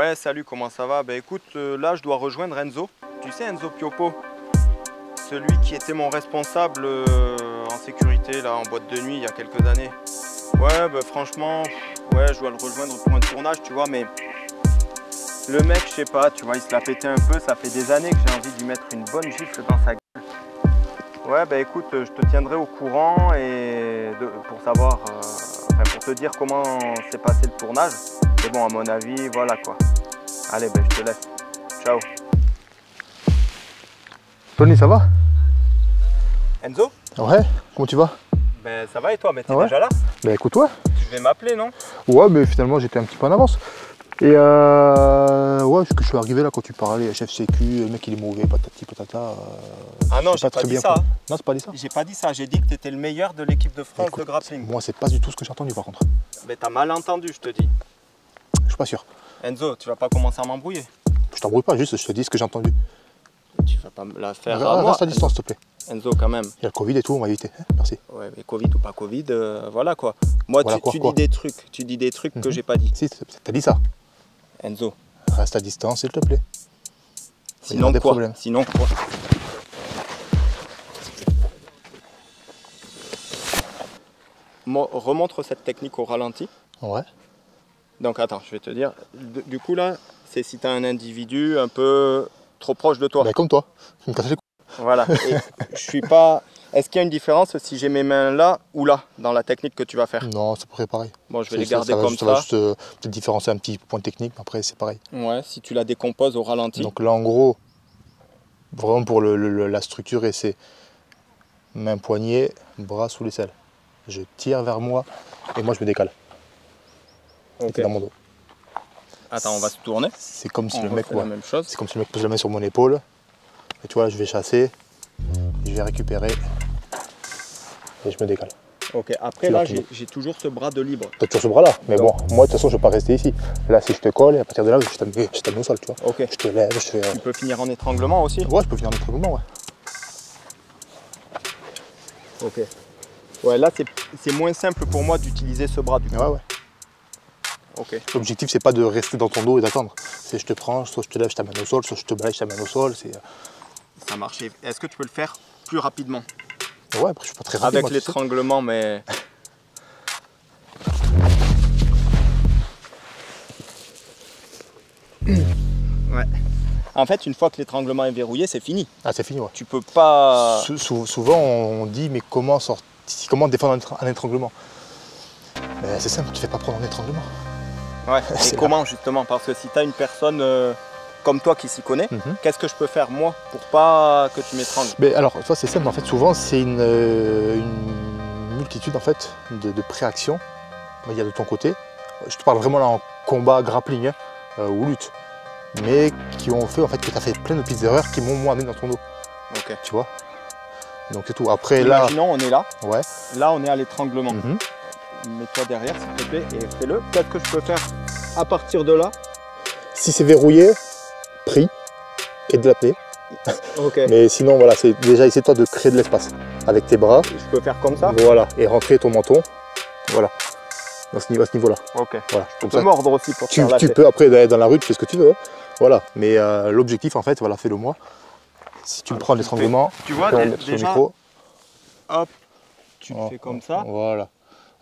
Ouais, salut, comment ça va? Bah écoute, là je dois rejoindre Enzo. Tu sais Enzo Piopo, celui qui était mon responsable en sécurité là en boîte de nuit il y a quelques années. Ouais, bah franchement, ouais, je dois le rejoindre pour un tournage, tu vois, mais le mec, je sais pas, tu vois, il se l'a pété un peu, ça fait des années que j'ai envie de lui mettre une bonne gifle dans sa gueule. Ouais, bah écoute, je te tiendrai au courant pour savoir, enfin, pour te dire comment s'est passé le tournage. Mais bon, à mon avis, voilà quoi. Allez, ben je te laisse. Ciao. Tony, ça va? Enzo? Ouais, comment tu vas? Ben ça va et toi? Mais t'es ouais. déjà là? Ben écoute, ouais. Tu devais m'appeler, non? Ouais, mais finalement j'étais un petit peu en avance. Et ouais, parce que je suis arrivé là quand tu parlais, chef sécu, le mec il est mauvais, patati patata. Ah non, j'ai pas dit ça. Non, c'est pas dit ça. J'ai pas dit ça, j'ai dit que t'étais le meilleur de l'équipe de France de grappling. Moi, c'est pas du tout ce que j'ai entendu par contre. Mais t'as mal entendu, je te dis. Je suis pas sûr. Enzo, tu vas pas commencer à m'embrouiller. Je t'embrouille pas, juste je te dis ce que j'ai entendu. Tu vas pas me la faire à moi. Reste à distance, s'il te plaît. Enzo, quand même. Il y a le Covid et tout, on va éviter. Merci. Ouais, mais Covid ou pas Covid, voilà quoi. Moi, voilà tu dis des trucs que j'ai pas dit. Si, t'as dit ça. Enzo. Reste à distance, s'il te plaît. Sinon des quoi? problèmes. Sinon quoi? Remontre cette technique au ralenti. Ouais. Donc attends, je vais te dire. Du coup là, c'est si tu as un individu un peu trop proche de toi. Ben, comme toi. Voilà. Et je suis pas. Est-ce qu'il y a une différence si j'ai mes mains là ou là dans la technique que tu vas faire? Non, c'est près pareil. Bon, je vais les garder comme ça. Ça va juste peut-être différencier un petit point technique, mais après c'est pareil. Ouais, si tu la décomposes au ralenti. Donc là en gros, vraiment pour la structure, et c'est main poignée, bras sous l'aisselle. Je tire vers moi et moi je me décale. Ok. Dans mon dos. Attends, on va se tourner. C'est comme si le mec, la même chose. C'est comme si le mec pose la main sur mon épaule. Et tu vois, je vais chasser, je vais récupérer et je me décale. Ok, après là, j'ai toujours ce bras de libre. Tu as toujours ce bras là, mais bon, moi de toute façon je ne vais pas rester ici. Là, si je te colle, et à partir de là, je t'amène au sol, tu vois. Ok. Je te lève, je fais. Tu peux finir en étranglement aussi? Ouais, je peux finir en étranglement, ouais. Ok. Ouais, là c'est moins simple pour moi d'utiliser ce bras du coup. Ouais, ouais. Ok. L'objectif, c'est pas de rester dans ton dos et d'attendre. C'est je te prends, soit je te lève, je t'amène au sol, soit je te balaye, je t'amène au sol. Ça marche. Est-ce que tu peux le faire plus rapidement? Ouais, après je suis pas très rapide. Avec l'étranglement, mais... Ouais. En fait, une fois que l'étranglement est verrouillé, c'est fini. Ah, c'est fini, ouais. Tu peux pas... Souvent, on dit, mais comment défendre un étranglement? C'est simple, tu fais pas prendre un étranglement. Ouais, et comment justement? Parce que si tu as une personne comme toi qui s'y connaît, qu'est-ce que je peux faire moi pour pas que tu m'étrangles? Mais alors, toi c'est simple, en fait, souvent c'est une multitude en fait de préactions. Il y a de ton côté, je te parle vraiment là en combat, grappling ou lutte, mais qui ont fait en fait que tu as fait plein de petites erreurs qui m'ont amené dans ton dos. Ok. Tu vois? Donc c'est tout. Après imaginons, on est là. Ouais. Là, on est à l'étranglement. Mets-toi derrière s'il te plaît et fais-le. Qu'est-ce que je peux faire à partir de là? Si c'est verrouillé, prie et de l'apnée. Ok. Mais sinon, voilà, c'est déjà essaie-toi de créer de l'espace avec tes bras. Je peux faire comme ça? Voilà, et rentrer ton menton. Voilà, à ce niveau-là. Ok. Voilà, tu peux mordre aussi pour faire la tu peux après dans la rue, tu fais ce que tu veux. Hein. Voilà, mais l'objectif en fait, voilà, fais-le moi. Si tu me prends l'étranglement, tu vois déjà, micro, hop, tu le fais comme ça. Voilà.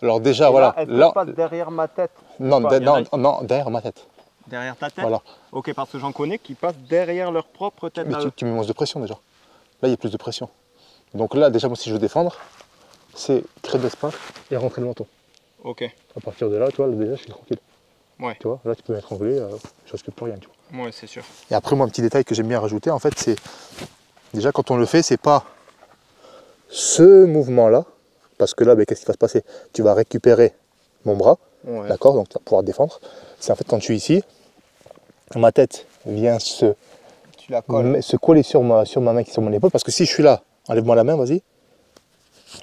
Alors déjà, et voilà. Là, passe derrière ma tête. Non, derrière ma tête. Derrière ta tête? Voilà. Ok, parce que j'en connais qui passent derrière leur propre tête. Mais tu mets moins de pression déjà. Là, il y a plus de pression. Donc là, déjà, moi, si je veux défendre, c'est créer de l'espace et rentrer le menton. Ok. À partir de là, tu vois, là, déjà, je suis tranquille. Ouais. Tu vois, là, tu peux m'étrangler, je risque plus rien, tu vois. Ouais, c'est sûr. Et après, moi, un petit détail que j'aime bien rajouter, en fait, c'est déjà quand on le fait, c'est pas ce mouvement-là, parce que là, ben, qu'est-ce qui va se passer? Tu vas récupérer mon bras, d'accord, donc tu vas pouvoir défendre. C'est en fait quand je suis ici, ma tête vient se coller sur ma main qui est sur mon épaule, parce que si je suis là, enlève-moi la main, vas-y.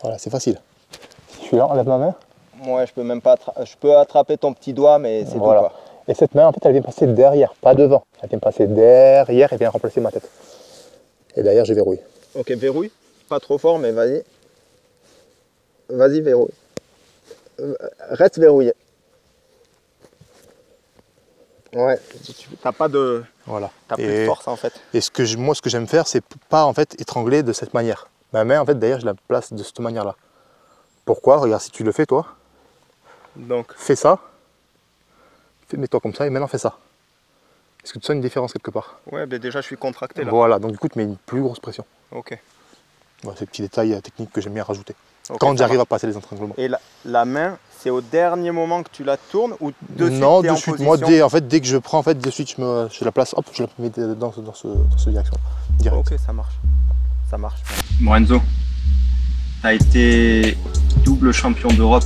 Voilà, c'est facile. Si je suis là, enlève ma main. Ouais, je peux même pas je peux attraper ton petit doigt, mais c'est voilà. tout quoi. Et cette main, en fait, elle vient passer derrière, pas devant. Elle vient passer derrière et vient remplacer ma tête. Et derrière, je verrouille. Ok, verrouille. Pas trop fort, mais vas-y. Vas-y, verrouille. Reste verrouillé. Ouais, t'as pas de... Voilà. T'as plus de force en fait. Et moi, ce que j'aime faire, c'est pas en fait étrangler de cette manière. Ma main, en fait, d'ailleurs, je la place de cette manière-là. Pourquoi? Regarde, si tu le fais, toi. Donc. Fais ça. Mets-toi comme ça et maintenant fais ça. Est-ce que tu sens une différence quelque part? Ouais, ben déjà je suis contracté là. Voilà, donc du coup tu mets une plus grosse pression. Ok. Voilà, c'est des petits détails techniques que j'aime bien rajouter. Okay, quand j'arrive à passer les entranglements. Et la main, c'est au dernier moment que tu la tournes ou de suite? Non, de suite. Moi, dès que je prends, en fait, de suite, je la place, hop, je la mets dans ce direction. Direct. Ok, ça marche. Ça marche. Bon, Enzo, tu as été double champion d'Europe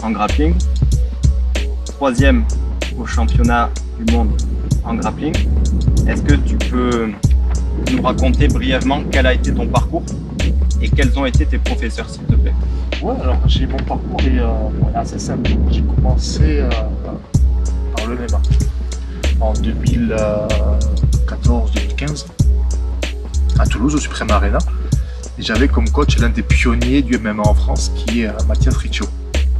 en grappling, 3e au championnat du monde en grappling. Est-ce que tu peux nous raconter brièvement quel a été ton parcours et quels ont été tes professeurs, s'il te plaît? Ouais, alors mon parcours est assez simple. J'ai commencé par le MMA en 2014-2015 à Toulouse, au Supreme Arena. Et j'avais comme coach l'un des pionniers du MMA en France, qui est Mathias Riccio.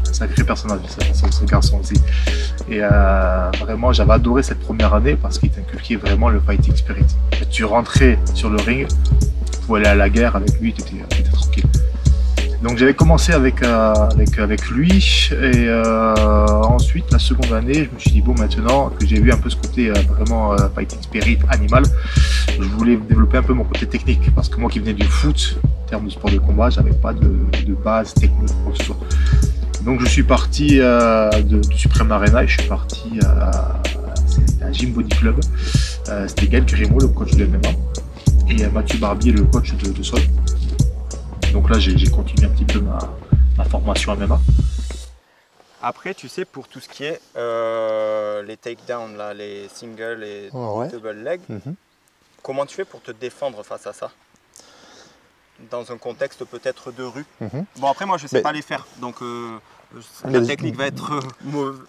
Un sacré personnage, ce garçon aussi. Et vraiment, j'avais adoré cette première année parce qu'il t'inculquait vraiment le fighting spirit. Et tu rentrais sur le ring, tu pouvais aller à la guerre avec lui, tu étais tranquille. Donc j'avais commencé avec lui et ensuite la seconde année, je me suis dit bon, maintenant que j'ai vu un peu ce côté vraiment fighting spirit animal, je voulais développer un peu mon côté technique parce que moi qui venais du foot, en termes de sport de combat, j'avais pas de base technique ou quoi que ce soit. Donc je suis parti du Supreme Arena et je suis parti à Gym Body Club. C'était Gaël Grimaud, le coach de MMA, et Mathieu Barbier, le coach de sol. Donc là, j'ai continué un petit peu ma formation MMA. Après, tu sais, pour tout ce qui est les takedowns, là, les singles et double leg, comment tu fais pour te défendre face à ça? Dans un contexte peut-être de rue. Bon, après, moi, je ne sais pas les faire. Donc, la technique va être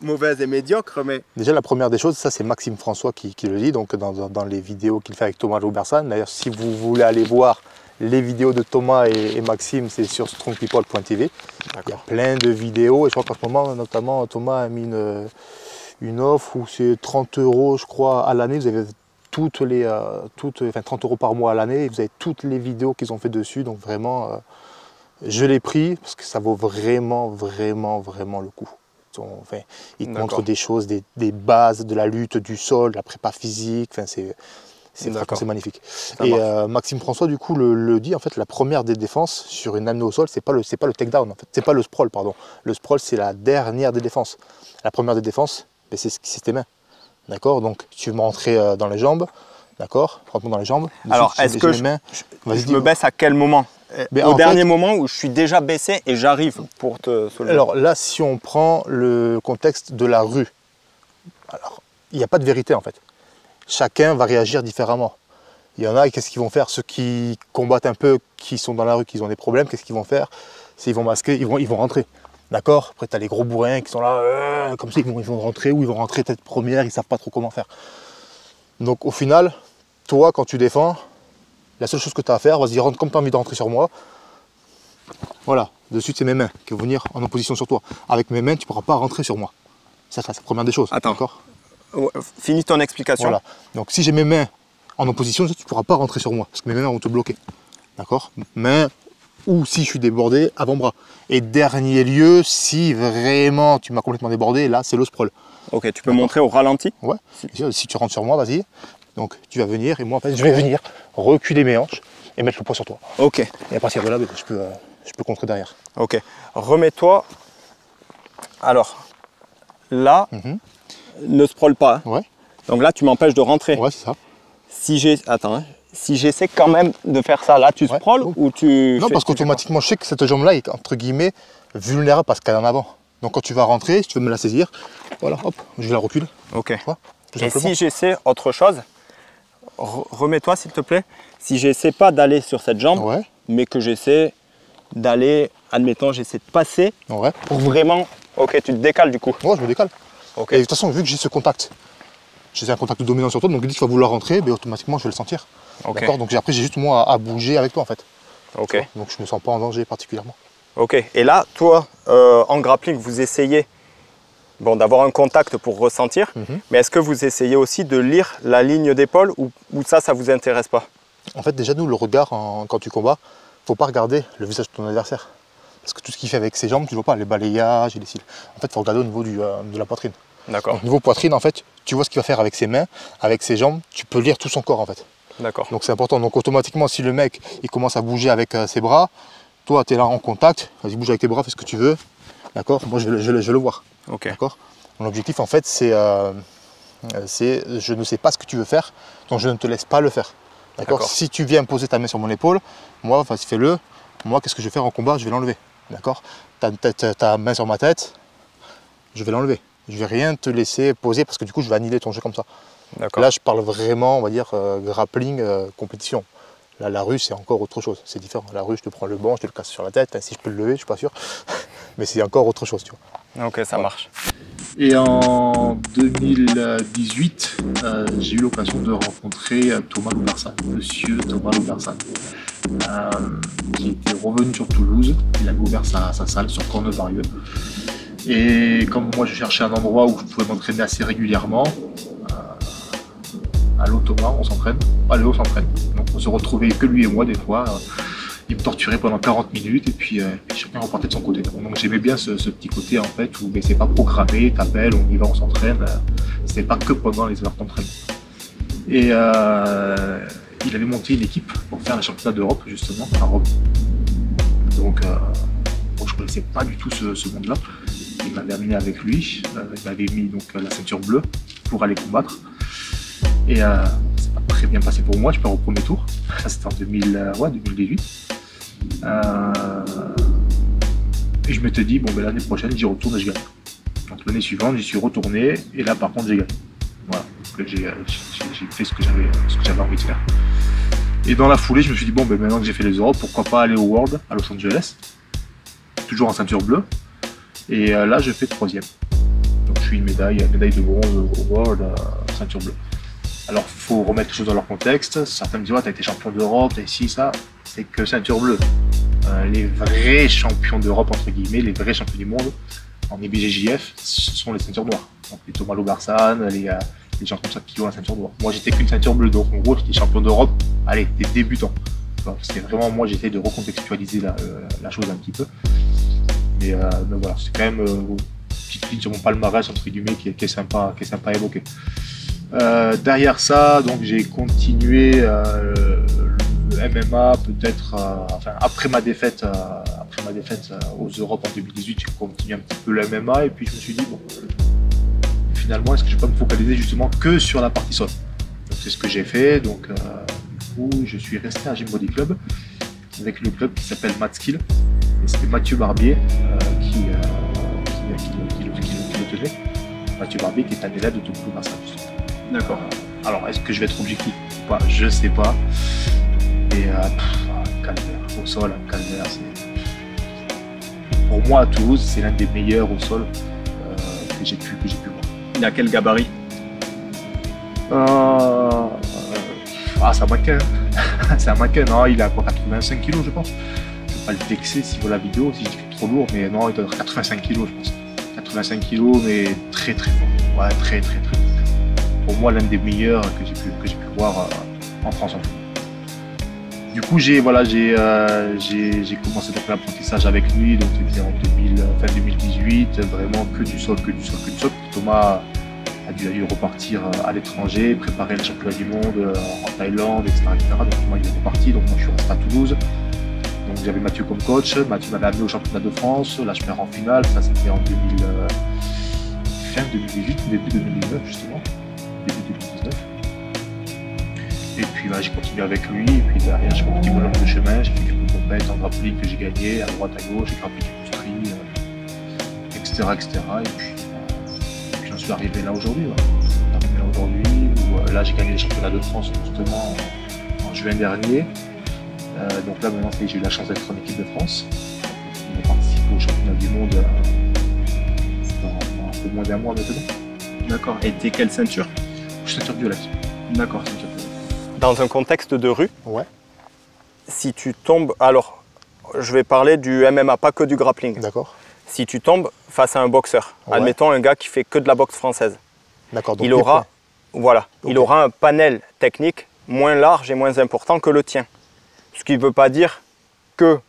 mauvaise et médiocre. Mais... Déjà, la première des choses, ça, c'est Maxime François qui le dit, donc dans les vidéos qu'il fait avec Thomas Robertson. D'ailleurs, si vous voulez aller voir les vidéos de Thomas et Maxime, c'est sur strongpeople.tv. Il y a plein de vidéos et je crois qu'en ce moment, notamment, Thomas a mis une offre où c'est 30 €, je crois, à l'année. Vous avez 30 € par mois à l'année et vous avez toutes les vidéos qu'ils ont fait dessus. Donc vraiment, je l'ai pris parce que ça vaut vraiment, vraiment, vraiment le coup. Enfin, ils montrent des choses, des bases de la lutte, du sol, la prépa physique. Enfin, c'est magnifique. Et Maxime François, du coup, le dit, en fait, la première des défenses sur une amenée au sol, c'est pas le takedown, en fait. C'est pas le sprawl, pardon. Le sprawl, c'est la dernière des défenses. La première des défenses, ben, c'est tes mains. D'accord? Donc, tu veux me rentrer dans les jambes. D'accord? Rentre-moi dans les jambes. Alors, est-ce que je me baisse à quel moment? Au dernier moment où je suis déjà baissé et j'arrive pour te soulever. Alors là, si on prend le contexte de la rue, alors, il n'y a pas de vérité, en fait. Chacun va réagir différemment. Il y en a, qu'est-ce qu'ils vont faire? Ceux qui combattent un peu, qui sont dans la rue, qui ont des problèmes, qu'est-ce qu'ils vont faire? C'est ils vont masquer, ils vont rentrer. D'accord? Après, tu as les gros bourrins qui sont là, comme ça, ils vont rentrer, ou ils vont rentrer tête première, ils ne savent pas trop comment faire. Donc au final, toi, quand tu défends, la seule chose que tu as à faire, vas-y, rentre comme tu as envie de rentrer sur moi. Voilà, de suite, c'est mes mains qui vont venir en opposition sur toi. Avec mes mains, tu ne pourras pas rentrer sur moi. Ça, c'est la première des choses. Attends. Finis ton explication. Voilà. Donc si j'ai mes mains en opposition, tu ne pourras pas rentrer sur moi, parce que mes mains vont te bloquer. D'accord? Main, ou si je suis débordé, avant-bras. Et dernier lieu, si vraiment tu m'as complètement débordé, là c'est le sprawl. Ok, tu peux montrer au ralenti? Ouais, si tu rentres sur moi, vas-y. Donc tu vas venir, et moi en fait, je vais venir reculer mes hanches et mettre le poids sur toi. Ok. Et à partir de là, je peux contrer derrière. Ok. Remets-toi. Alors, là, ne sprawl pas. Ouais. Donc là, tu m'empêches de rentrer. Ouais, c'est ça. Si j'ai... Attends, hein. Si j'essaie quand même de faire ça, là, tu sprawls ou tu... Non, parce qu'automatiquement, je sais que cette jambe-là est, entre guillemets, vulnérable parce qu'elle est en avant. Donc quand tu vas rentrer, si tu veux me la saisir, voilà, hop, je la recule. Ok. Vois, et si j'essaie autre chose, remets-toi s'il te plaît. Si j'essaie pas d'aller sur cette jambe, mais que j'essaie d'aller, admettons, j'essaie de passer pour vraiment... Ok, tu te décales du coup. Ouais, je me décale. Okay. Et de toute façon, vu que j'ai ce contact, j'ai un contact dominant sur toi, donc dès que tu vas vouloir rentrer, ben, automatiquement je vais le sentir. Okay. D'accord. Donc après j'ai juste moi à bouger avec toi en fait. Ok. Donc je me sens pas en danger particulièrement. Ok. Et là, toi, en grappling, vous essayez bon, d'avoir un contact pour ressentir, mais est-ce que vous essayez aussi de lire la ligne d'épaule ou ça vous intéresse pas? En fait, déjà, nous, le regard, quand tu combats, faut pas regarder le visage de ton adversaire. Parce que tout ce qu'il fait avec ses jambes, tu ne vois pas, les balayages et les cils. En fait, il faut regarder au niveau de la poitrine. D'accord. Au niveau poitrine, en fait, tu vois ce qu'il va faire avec ses mains, avec ses jambes, tu peux lire tout son corps, en fait. D'accord. Donc c'est important. Donc automatiquement, si le mec, il commence à bouger avec ses bras, toi, tu es là en contact, vas-y, bouge avec tes bras, fais ce que tu veux. D'accord? Moi, je vais le voir. Ok. D'accord? Mon objectif, en fait, c'est je ne sais pas ce que tu veux faire, donc je ne te laisse pas le faire. D'accord? Si tu viens poser ta main sur mon épaule, moi, vas-y, fais-le. Moi, qu'est-ce que je vais faire en combat? Je vais l'enlever. D'accord? Ta main sur ma tête, je vais l'enlever. Je ne vais rien te laisser poser parce que du coup, je vais annihiler ton jeu comme ça. Là, je parle vraiment, on va dire, grappling, compétition. Là, la rue, c'est encore autre chose. C'est différent. La rue, je te prends le banc, je te le casse sur la tête. Enfin, si je peux le lever, je ne suis pas sûr. Mais c'est encore autre chose, tu vois. Ok, ça marche. Et en 2018, j'ai eu l'occasion de rencontrer Thomas Loubersan, monsieur Thomas Loubersan, qui était revenu sur Toulouse. Il avait ouvert sa salle sur Cornevarieux. Et comme moi, je cherchais un endroit où je pouvais m'entraîner assez régulièrement, allô Thomas, on s'entraîne? Allez, on s'entraîne. Donc on se retrouvait que lui et moi des fois. Il me torturait pendant 40 minutes et puis chacun repartait de son côté. Donc j'aimais bien ce petit côté en fait où c'est pas programmé, t'appelles, on y va, on s'entraîne. C'était pas que pendant les heures d'entraînement. Et il avait monté une équipe pour faire le championnat d'Europe justement à Rome. Donc bon, je connaissais pas du tout ce monde-là. Il m'avait amené avec lui, il m'avait mis donc la ceinture bleue pour aller combattre. Et c'est pas très bien passé pour moi, je perds au premier tour. Ça c'était en 2018. Et je m'étais dit, bon ben l'année prochaine j'y retourne et je gagne. Donc l'année suivante j'y suis retourné et là par contre j'ai gagné. Voilà, j'ai fait ce que j'avais envie de faire. Et dans la foulée je me suis dit, bon ben maintenant que j'ai fait les Europes, pourquoi pas aller au World à Los Angeles. Toujours en ceinture bleue. Et là je fais 3e. Donc je suis une médaille de bronze au World ceinture bleue. Alors il faut remettre les choses dans leur contexte. Certains me disent, ouais, t'as été champion d'Europe, t'as ici, ça. C'est que ceinture bleue. Les vrais champions d'Europe, entre guillemets, les vrais champions du monde, en IBJJF, ce sont les ceintures noires. Donc les Thomas Loubersan, les gens comme ça qui ont la ceinture noire. Moi j'étais qu'une ceinture bleue, donc en gros j'étais champion d'Europe, allez, des débutants. C'était vraiment, moi j'essayais de recontextualiser la chose un petit peu. Mais voilà, c'est quand même une petite ligne sur mon palmarès, entre guillemets, qui est sympa à évoquer. Derrière ça, donc j'ai continué le MMA peut-être, après ma défaite aux Europes en 2018, j'ai continué un petit peu le MMA et puis je me suis dit bon, finalement est-ce que je peux me focaliser justement que sur la partie sol. Donc c'est ce que j'ai fait, donc du coup je suis resté à Gym Body Club avec le club qui s'appelle Matskill et c'était Mathieu Barbier qui le tenait. Mathieu Barbier qui est un élève de Thomas Loubersan. D'accord. Alors, est-ce que je vais être objectif ou pas? Je sais pas. Et calvaire, au sol, calvaire, pour moi à Toulouse, c'est l'un des meilleurs au sol que j'ai pu voir. Il a quel gabarit? C'est un mannequin. C'est un mannequin, non, il a quoi, 85 kg je pense. Je vais pas le vexer s'il voit la vidéo, si je dis trop lourd, mais non, il doit être 85 kg je pense. 85 kg mais très très fort. Ouais, très très très fort. Pour moi, l'un des meilleurs que j'ai pu voir en France en fait. Du coup, j'ai commencé donc l'apprentissage avec lui, donc c'était en fin 2018, vraiment que du sol. Thomas a dû repartir à l'étranger, préparer le championnat du monde en Thaïlande, etc. Donc moi, il est reparti, donc moi je suis resté à Toulouse. Donc j'avais Mathieu comme coach, Mathieu m'avait amené au championnat de France, là je perds en finale, ça c'était en fin 2018, début 2019 justement. Début 2019. Et puis j'ai continué avec lui, et puis derrière j'ai fait un petit bonhomme de chemin, j'ai fait quelques compètes en grappling que j'ai gagné à droite à gauche, j'ai grimpé du street, etc. Et puis j'en suis arrivé là aujourd'hui. Là j'ai gagné les championnats de France justement en juin dernier. Donc là maintenant j'ai eu la chance d'être en équipe de France. J'ai participé au championnat du monde dans un peu moins d'un mois maintenant. D'accord. Et t'es quelle ceinture? Je suis ceinture violette. D'accord, ceinture violette. Dans un contexte de rue, ouais. Si tu tombes... Alors, je vais parler du MMA, pas que du grappling. D'accord. si tu tombes face à un boxeur, Ouais. admettons un gars qui fait que de la boxe française, D'accord. Donc il aura, voilà, Ok. il aura un panel technique moins large et moins important que le tien. Ce qui ne veut pas dire que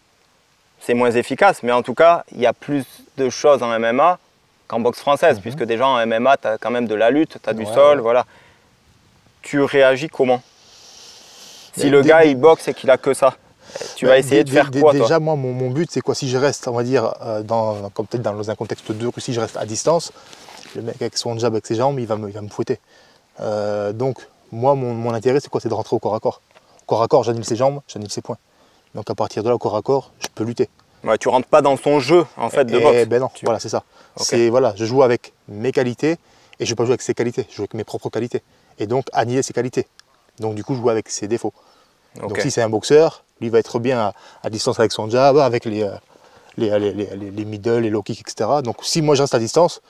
c'est moins efficace, mais en tout cas, il y a plus de choses en MMA qu'en boxe française, puisque déjà en MMA, tu as quand même de la lutte, tu as du sol, voilà. Tu réagis comment? Si le gars, il boxe et qu'il a que ça, tu vas essayer de faire quoi, toi? Déjà, moi, mon but, c'est quoi? Si je reste, on va dire, comme peut-être dans un contexte de Russie, je reste à distance, le mec avec son jab, avec ses jambes, il va me fouetter. Donc, moi, mon intérêt, c'est quoi? C'est de rentrer au corps à corps. Au corps à corps, j'annule ses jambes, j'annule ses poings. Donc, à partir de là, au corps à corps, je peux lutter. Ouais, tu rentres pas dans son jeu, en fait, de boxe. Ben non, voilà, c'est ça. Okay. Voilà, je joue avec mes qualités et je ne vais pas jouer avec ses qualités, je joue avec mes propres qualités. Et donc, annihiler ses qualités. Donc, du coup, je joue avec ses défauts. Okay. Donc, si c'est un boxeur, lui va être bien à distance avec son jab, avec les middle, les low kicks, etc. Donc, si moi je reste à distance,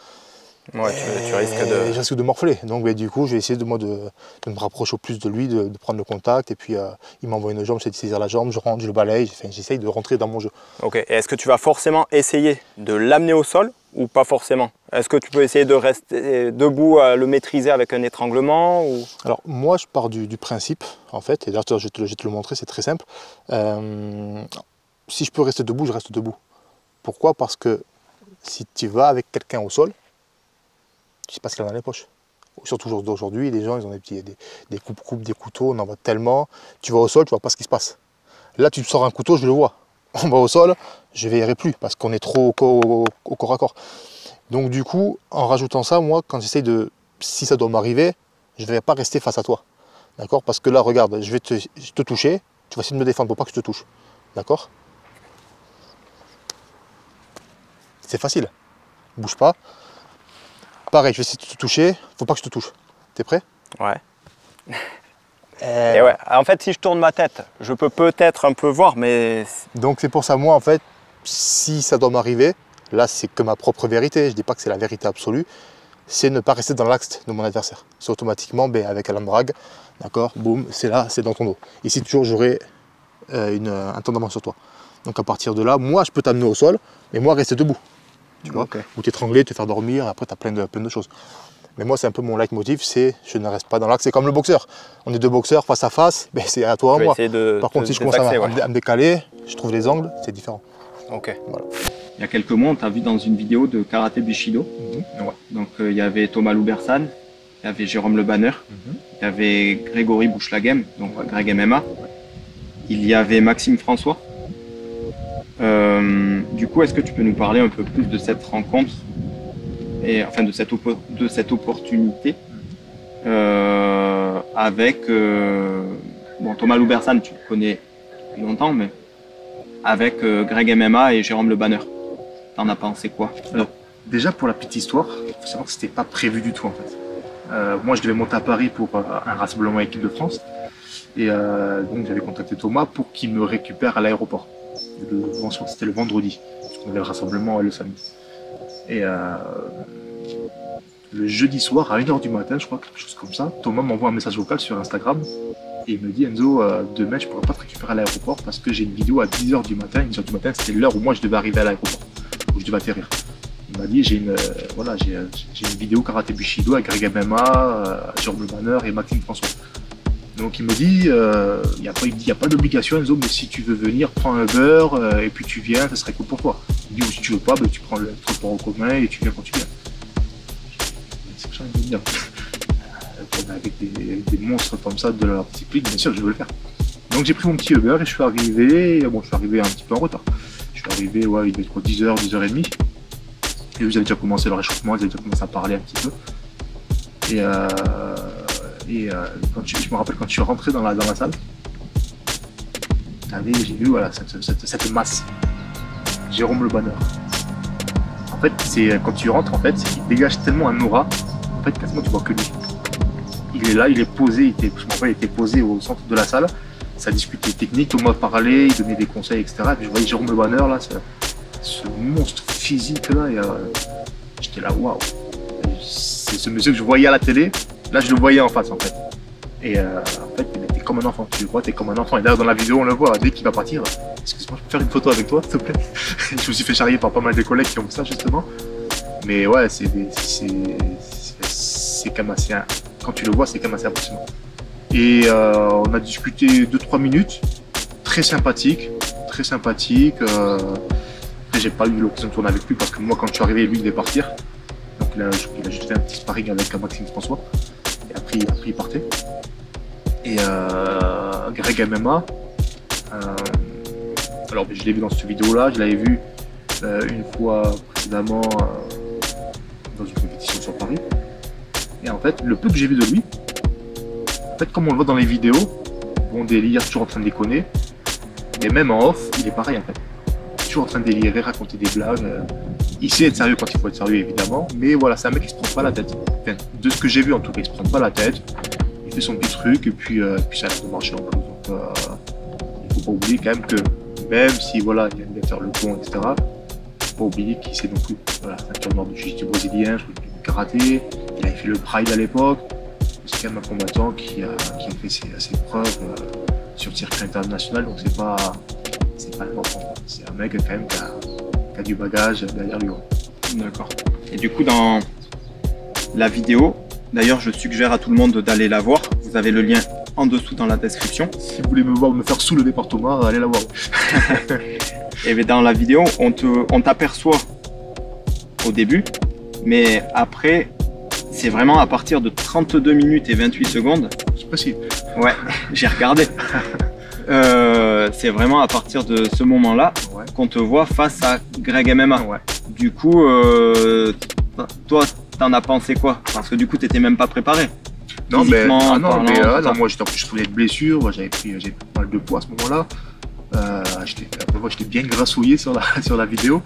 ouais, tu risques de morfler. Donc, du coup, je vais essayer de me rapprocher au plus de lui, de prendre le contact. Et puis, il m'envoie une jambe, j'essaie de saisir la jambe, je rentre, je le balaye. J'essaye de rentrer dans mon jeu. Ok. Et est-ce que tu vas forcément essayer de l'amener au sol ou pas forcément? Est-ce que tu peux essayer de rester debout, à le maîtriser avec un étranglement ou... Alors, moi, je pars du principe, en fait, et d'ailleurs, je vais te le montrer, c'est très simple. Si je peux rester debout, je reste debout. Pourquoi? Parce que si tu vas avec quelqu'un au sol, tu ne sais pas ce qu'il y a dans les poches. Surtout aujourd'hui, les gens, ils ont des coupes-coupes, des couteaux, on en voit tellement. Tu vas au sol, tu ne vois pas ce qui se passe. Là, tu sors un couteau, je le vois. On va au sol, je ne veillerai plus parce qu'on est trop au corps à corps. Donc du coup, en rajoutant ça, moi, quand j'essaye si ça doit m'arriver, je ne vais pas rester face à toi. D'accord? Parce que là, regarde, je vais te toucher, tu vas essayer de me défendre pour pas que je te touche. D'accord? C'est facile. Bouge pas. Pareil, je vais essayer de te toucher, faut pas que je te touche. T'es prêt? Ouais. Et ouais, en fait, si je tourne ma tête, je peux peut-être un peu voir, mais... Donc c'est pour ça, moi, en fait, si ça doit m'arriver, là, c'est que ma propre vérité, je dis pas que c'est la vérité absolue, c'est ne pas rester dans l'axe de mon adversaire. C'est automatiquement, avec Alan Bragg, d'accord, boum, c'est là, c'est dans ton dos. Ici, toujours, j'aurai un temps d'avance sur toi. Donc à partir de là, moi, je peux t'amener au sol, mais moi, rester debout. Tu vois, ou t'étrangler, te faire dormir, après, tu as plein de choses. Mais moi, c'est un peu mon leitmotiv, c'est je ne reste pas dans l'axe. C'est comme le boxeur. On est deux boxeurs face à face, c'est à toi, à moi. Par contre, si je commence à me décaler, je trouve les angles, c'est différent. Ok. Voilà. Il y a quelques mois, on t'a vu dans une vidéo de Karaté Bushido. Ouais. Donc, il y avait Thomas Loubersan, il y avait Jérôme Le Banner, il y avait Grégory Bouchlagem, donc Greg MMA. Il y avait Maxime François. Du coup, est-ce que tu peux nous parler un peu plus de cette rencontre et enfin de cette opportunité avec bon, Thomas Loubersan, tu le connais depuis longtemps, mais avec Greg MMA et Jérôme Le Banner. T'en as pensé quoi? Alors, déjà pour la petite histoire, il faut savoir que c'était pas prévu du tout en fait. Moi, je devais monter à Paris pour un rassemblement équipe de France, et donc j'avais contacté Thomas pour qu'il me récupère à l'aéroport. C'était le vendredi, parce qu'on avait le rassemblement le samedi. Et le jeudi soir, à 1 h du matin, je crois, quelque chose comme ça, Thomas m'envoie un message vocal sur Instagram et il me dit: Enzo, demain je ne pourrai pas te récupérer à l'aéroport parce que j'ai une vidéo à 10 h du matin. 10 h du matin, c'était l'heure où moi je devais arriver à l'aéroport, où je devais atterrir. Il m'a dit: j'ai une vidéo Karaté Bushido avec Greg MMA, Jérôme Le Banner et Maxime François. Donc il me dit, il n'y a pas d'obligation Enzo, mais si tu veux venir, prends un Uber et puis tu viens, ça serait cool pour toi. Il me dit: ou si tu veux pas, tu prends le transport en commun et tu viens quand tu viens. C'est que j'ai envie de dire. Avec des monstres comme ça de leur discipline, bien sûr je veux le faire. Donc j'ai pris mon petit Uber et je suis arrivé, bon je suis arrivé un petit peu en retard. Je suis arrivé, ouais, il devait être 10 h, 10 h 30. Et vous avez déjà commencé le réchauffement, vous avez déjà commencé à parler un petit peu. Quand je me rappelle quand je suis rentré dans la salle, j'ai vu voilà, cette masse. Jérôme Le Banner. En fait, quand tu rentres, en fait, il dégage tellement un aura, en fait, quasiment tu vois que lui. Il est là, il est posé, je me rappelle, il était posé au centre de la salle, ça discutait technique, Thomas parlait, il donnait des conseils, etc. Et puis je voyais Jérôme Le Banner, là, ce monstre physique là, et j'étais là, waouh. C'est ce monsieur que je voyais à la télé. Là, je le voyais en face, en fait. Et en fait, il était comme un enfant, tu vois, t'es comme un enfant. Et d'ailleurs, dans la vidéo, on le voit, dès qu'il va partir, excuse-moi, je peux faire une photo avec toi, s'il te plaît. Je me suis fait charrier par pas mal de collègues qui ont ça, justement. Mais ouais, c'est quand même assez, quand tu le vois, c'est quand même assez impressionnant. Et on a discuté 2-3 minutes, très sympathique, très sympathique. Après, j'ai pas eu l'occasion de tourner avec lui parce que moi, quand je suis arrivé, lui, il devait partir. Donc il a juste fait un petit sparring avec Maxime François. Et après, il partait. Et Greg MMA, alors je l'ai vu dans cette vidéo-là, je l'avais vu une fois précédemment dans une compétition sur Paris. Et en fait, le peu que j'ai vu de lui, en fait, comme on le voit dans les vidéos, bon délire, toujours en train de déconner, mais même en off, il est pareil en fait. Toujours en train de délirer, raconter des blagues. Il sait être sérieux quand il faut être sérieux évidemment, mais voilà, c'est un mec qui se prend pas la tête. Enfin, de ce que j'ai vu en tout cas, il se prend pas la tête. Il fait son petit truc et puis ça a l'air de marcher en plus. Donc il faut pas oublier quand même que même si voilà, il vient de faire le con, etc. Faut pas oublier qu'il sait non plus. Voilà, c'est un tourneur de jiu-jitsu brésilien, je crois du karaté, il avait fait le Pride à l'époque. C'est quand même un combattant qui a fait ses preuves sur le circuit international, donc c'est pas un enfant. C'est un mec quand même qui a du bagage derrière lui. D'accord. Et du coup, dans la vidéo, d'ailleurs, je suggère à tout le monde d'aller la voir. Vous avez le lien en dessous dans la description. Si vous voulez me voir me faire soulever par Thomas, allez la voir. Et bien dans la vidéo, on t'aperçoit au début, mais après, c'est vraiment à partir de 32 minutes et 28 secondes. C'est précis. Ouais, j'ai regardé. C'est vraiment à partir de ce moment-là qu'on te voit face à Greg MMA. Ouais. Du coup, toi, t'en as pensé quoi? Parce que du coup, t'étais même pas préparé. Non, mais non, moi je revenais de blessure, j'avais pris pas mal de poids à ce moment-là. J'étais bien grassouillé sur la vidéo.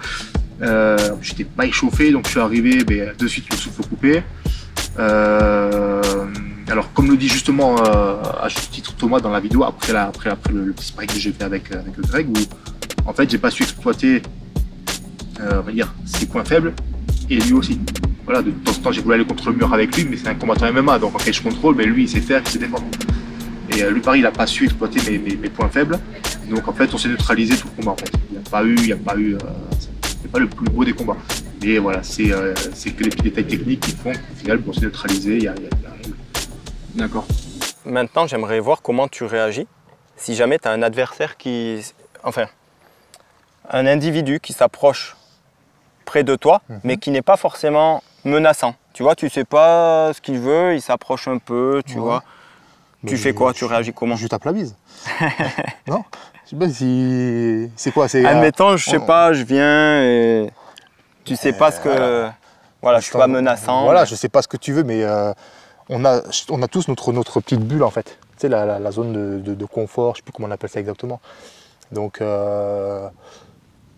J'étais pas échauffé, donc je suis arrivé de suite le souffle coupé. Alors comme le dit justement à juste titre Thomas dans la vidéo, après le petit sparring que j'ai fait avec Greg, où en fait j'ai pas su exploiter on va dire ses points faibles et lui aussi. Voilà, de temps en temps j'ai voulu aller contre le mur avec lui, mais c'est un combattant MMA, donc en cage control, mais lui il sait faire, il sait défendre. Et lui pareil, il n'a pas su exploiter mes points faibles, donc en fait on s'est neutralisé tout le combat en fait. Il n'y a pas eu c'est pas le plus beau des combats. Mais voilà, c'est que les petits détails techniques qui font qu'au final on s'est neutralisé, D'accord. Maintenant j'aimerais voir comment tu réagis si jamais tu as un adversaire un individu qui s'approche près de toi, mais qui n'est pas forcément menaçant. Tu vois, tu sais pas ce qu'il veut, il s'approche un peu, tu vois. Tu fais quoi? Tu réagis comment? Je tape la bise. Non? Je sais pas si... C'est quoi? Admettons, je sais pas, je viens et tu sais pas ce que... Voilà, je suis pas menaçant. Voilà, je sais pas ce que tu veux, mais on a tous notre petite bulle en fait. Tu sais, la zone de confort, je sais plus comment on appelle ça exactement. Donc...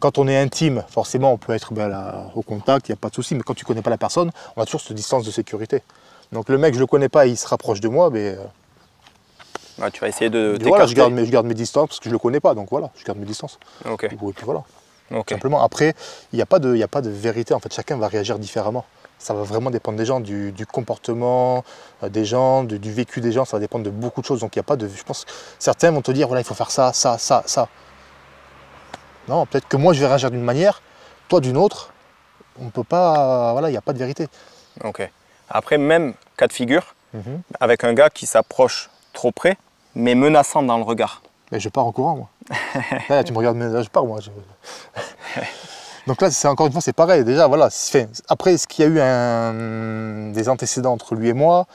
quand on est intime, forcément, on peut être au contact, il n'y a pas de souci. Mais quand tu ne connais pas la personne, on a toujours cette distance de sécurité. Donc le mec, je ne le connais pas, il se rapproche de moi, mais... tu vas essayer de t'écarter. Voilà, je garde mes distances parce que je ne le connais pas, donc voilà, je garde mes distances. Ok. Et puis voilà. Okay. Simplement, après, il n'y a pas de vérité, en fait, chacun va réagir différemment. Ça va vraiment dépendre des gens, du comportement des gens, du vécu des gens, ça va dépendre de beaucoup de choses. Donc il n'y a pas de... Je pense que certains vont te dire, voilà, il faut faire ça, ça, ça, ça. Non, peut-être que moi je vais réagir d'une manière, toi d'une autre. On ne peut pas, voilà, il n'y a pas de vérité. Ok. Après, même cas de figure, avec un gars qui s'approche trop près, mais menaçant dans le regard. Mais je pars en courant, moi. Là, tu me regardes, mais là, je pars, moi. Donc là, c'est encore une fois, c'est pareil. Déjà, voilà. Après, est-ce qu'il y a eu des antécédents entre lui et moi?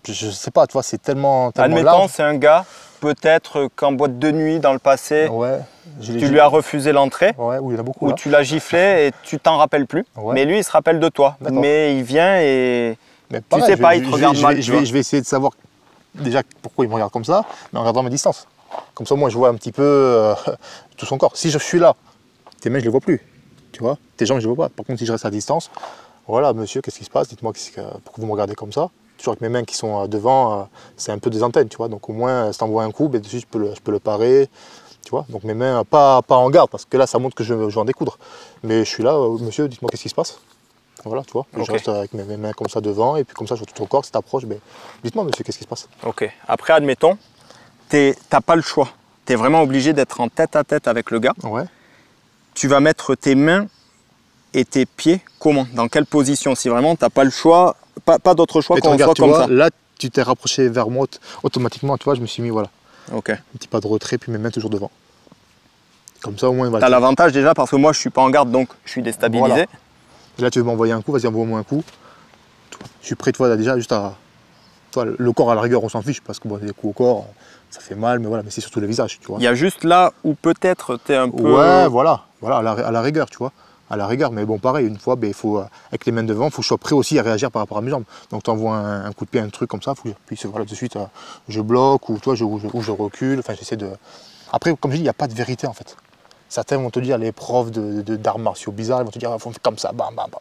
Je ne sais pas, tu vois, c'est tellement Admettons, c'est un gars, peut-être qu'en boîte de nuit, dans le passé, tu lui as refusé l'entrée, il y en a beaucoup, ou tu l'as giflé et tu t'en rappelles plus. Mais lui, il se rappelle de toi. Mais il vient et tu sais pas, il te regarde mal. Je vais essayer de savoir déjà pourquoi il me regarde comme ça, mais en regardant mes distances. Comme ça, moi, je vois un petit peu tout son corps. Si je suis là, tes mains, je les vois plus. Tu vois, tes jambes, je les vois pas. Par contre, si je reste à distance, voilà, monsieur, qu'est-ce qui se passe? Dites-moi pourquoi vous me regardez comme ça. Toujours avec mes mains qui sont devant, c'est un peu des antennes, tu vois. Donc au moins, si t'envoies un coup, dessus, je peux le parer. Tu vois, donc mes mains, pas en garde, parce que là, ça montre que je vais en découdre. Mais je suis là, monsieur, dites-moi qu'est-ce qui se passe. Voilà, tu vois. Je reste avec mes mains comme ça devant, et puis comme ça, je vois tout ton corps, si t'approches, dites-moi, monsieur, qu'est-ce qui se passe. Ok. Après, admettons, t'as pas le choix. Tu es vraiment obligé d'être en tête à tête avec le gars. Ouais. Tu vas mettre tes mains et tes pieds comment? Dans quelle position? Si vraiment tu n'as pas le choix, pas d'autre choix qu'on soit comme ça. Là, tu t'es rapproché vers moi automatiquement, tu vois, je me suis mis, voilà. Ok. Un petit pas de retrait, puis mes mains toujours devant. Comme ça, au moins, Tu as l'avantage déjà parce que moi, je suis pas en garde, donc je suis déstabilisé. Voilà. Et là, tu veux m'envoyer un coup, vas-y, envoie-moi un coup. Je suis prêt, tu vois, déjà, juste à... Toi, le corps, à la rigueur, on s'en fiche, parce que bon, des coups au corps, ça fait mal, mais voilà, mais c'est surtout le visage, tu vois. Il y a juste là où peut-être tu es un peu... Ouais, voilà, à la rigueur, tu vois. À la rigueur, mais bon, pareil, une fois, ben, il faut, avec les mains devant, il faut que je sois prêt aussi à réagir par rapport à mes jambes. Donc, tu envoies un coup de pied, un truc comme ça, puis voilà, de suite, je bloque, ou toi, je recule, enfin, j'essaie de... Après, comme je dis, il n'y a pas de vérité, en fait. Certains vont te dire, les profs d'arts martiaux bizarres, ils vont te dire, il faut faire comme ça, bam, bam, bam.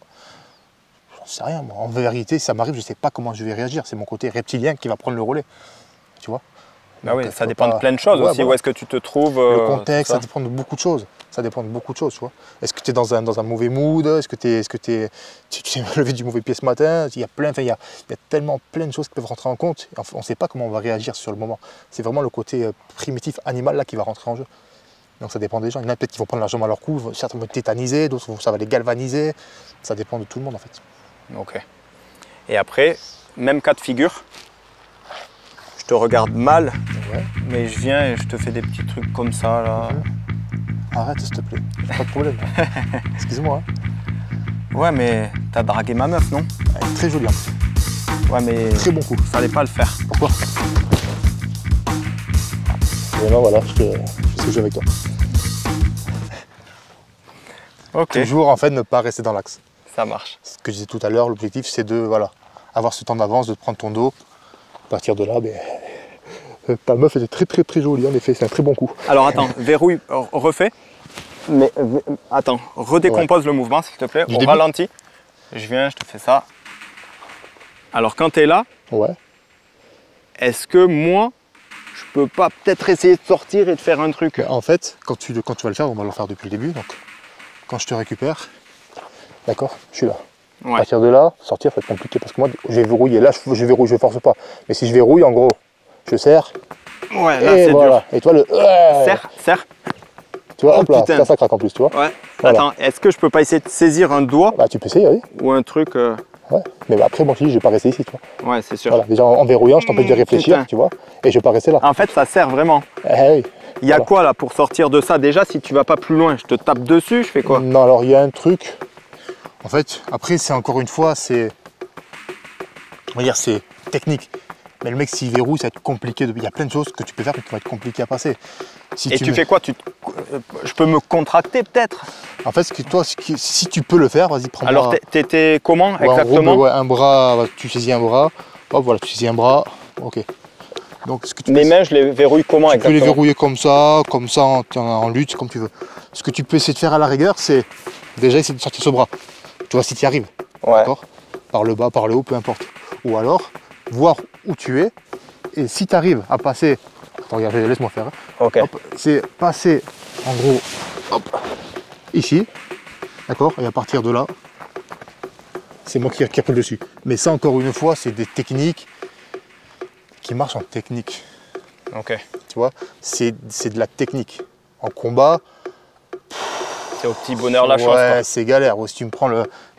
J'en sais rien, moi. En vérité, si ça m'arrive, je ne sais pas comment je vais réagir. C'est mon côté reptilien qui va prendre le relais, tu vois. Bah oui, ça dépend de plein de choses aussi. Voilà. Où est-ce que tu te trouves le contexte, ça dépend de beaucoup de choses. Ça dépend de beaucoup de choses, tu vois. Est-ce que tu es dans un mauvais mood? Est-ce que tu t'es levé du mauvais pied ce matin? Il y a tellement plein de choses qui peuvent rentrer en compte. On ne sait pas comment on va réagir sur le moment. C'est vraiment le côté primitif, animal là qui va rentrer en jeu. Donc ça dépend des gens. Il y en a peut-être qui vont prendre largement leur coup, certains vont être tétanisés, d'autres ça va les galvaniser. Ça dépend de tout le monde en fait. Ok. Et après, même cas de figure. Je te regarde mal, ouais. Mais je viens et je te fais des petits trucs comme ça là. Arrête s'il te plaît, pas de problème. Excuse-moi. Ouais, mais t'as dragué ma meuf, non? Elle est très jolie. Ouais, mais très bon coup. Ça allait pas le faire. Pourquoi? Et non, voilà, je fais ce que je veux avec toi. Ok. Toujours en fait ne pas rester dans l'axe. Ça marche. Ce que je disais tout à l'heure, l'objectif c'est de voilà, avoir ce temps d'avance, de te prendre ton dos. À partir de là, ben, ta meuf était très jolie en effet, c'est un très bon coup. Alors attends, verrouille, refais. Mais attends, redécompose le mouvement s'il te plaît, au ralenti. Je viens, je te fais ça. Alors quand tu es là, ouais. Est-ce que moi, je peux pas peut-être essayer de sortir et de faire un truc? En fait, quand tu vas le faire, on va le faire depuis le début. Donc, quand je te récupère, d'accord, je suis là. Ouais. À partir de là, sortir, ça va être compliqué parce que moi, j'ai verrouillé. Là, je verrouille, je force pas. Mais si je verrouille, en gros, je serre. Ouais, là, c'est voilà. dur. Et toi, le... Serre. Tu vois, hop là, ça craque en plus, tu vois. Ouais. Voilà. Attends, est-ce que je peux pas essayer de saisir un doigt? Bah, tu peux essayer, oui. Ou un truc... Ouais, mais après, moi, je vais pas rester ici, tu vois. Ouais, c'est sûr. Voilà, déjà, en verrouillant, je t'empêche de réfléchir, tu vois, et je vais pas rester là. En fait, ça sert vraiment. Oui. Il y a quoi, là, pour sortir de ça? Déjà, si tu vas pas plus loin, je te tape dessus, je fais quoi? Non, alors, il y a un truc... En fait, après, c'est encore une fois, c'est... On va dire, c'est technique. Mais le mec, s'il verrouille, ça va être compliqué. Il y a plein de choses que tu peux faire qui vont être compliquées à passer. Si et tu fais quoi? Je peux me contracter peut-être? En fait, si tu peux le faire, vas-y, prends-moi... Alors, t'étais comment exactement? En gros, un bras, tu saisis un bras. Hop, voilà, tu saisis un bras. Ok. Donc, mes mains, je les verrouille comment exactement? Tu peux les verrouiller comme ça en lutte, comme tu veux. Ce que tu peux essayer de faire à la rigueur, c'est déjà essayer de sortir ce bras. Tu vois si tu y arrives. Ouais. D'accord? Par le bas, par le haut, peu importe. Ou alors, voir où tu es. Et si tu arrives à passer... Attends, regarde, laisse-moi faire. Ok. C'est passer, en gros, hop, ici. D'accord? Et à partir de là, c'est moi qui roule dessus. Mais ça, encore une fois, c'est des techniques qui marchent en technique. Ok. Tu vois? C'est de la technique. En combat... C'est au petit bonheur la chance. Ouais, c'est galère. Si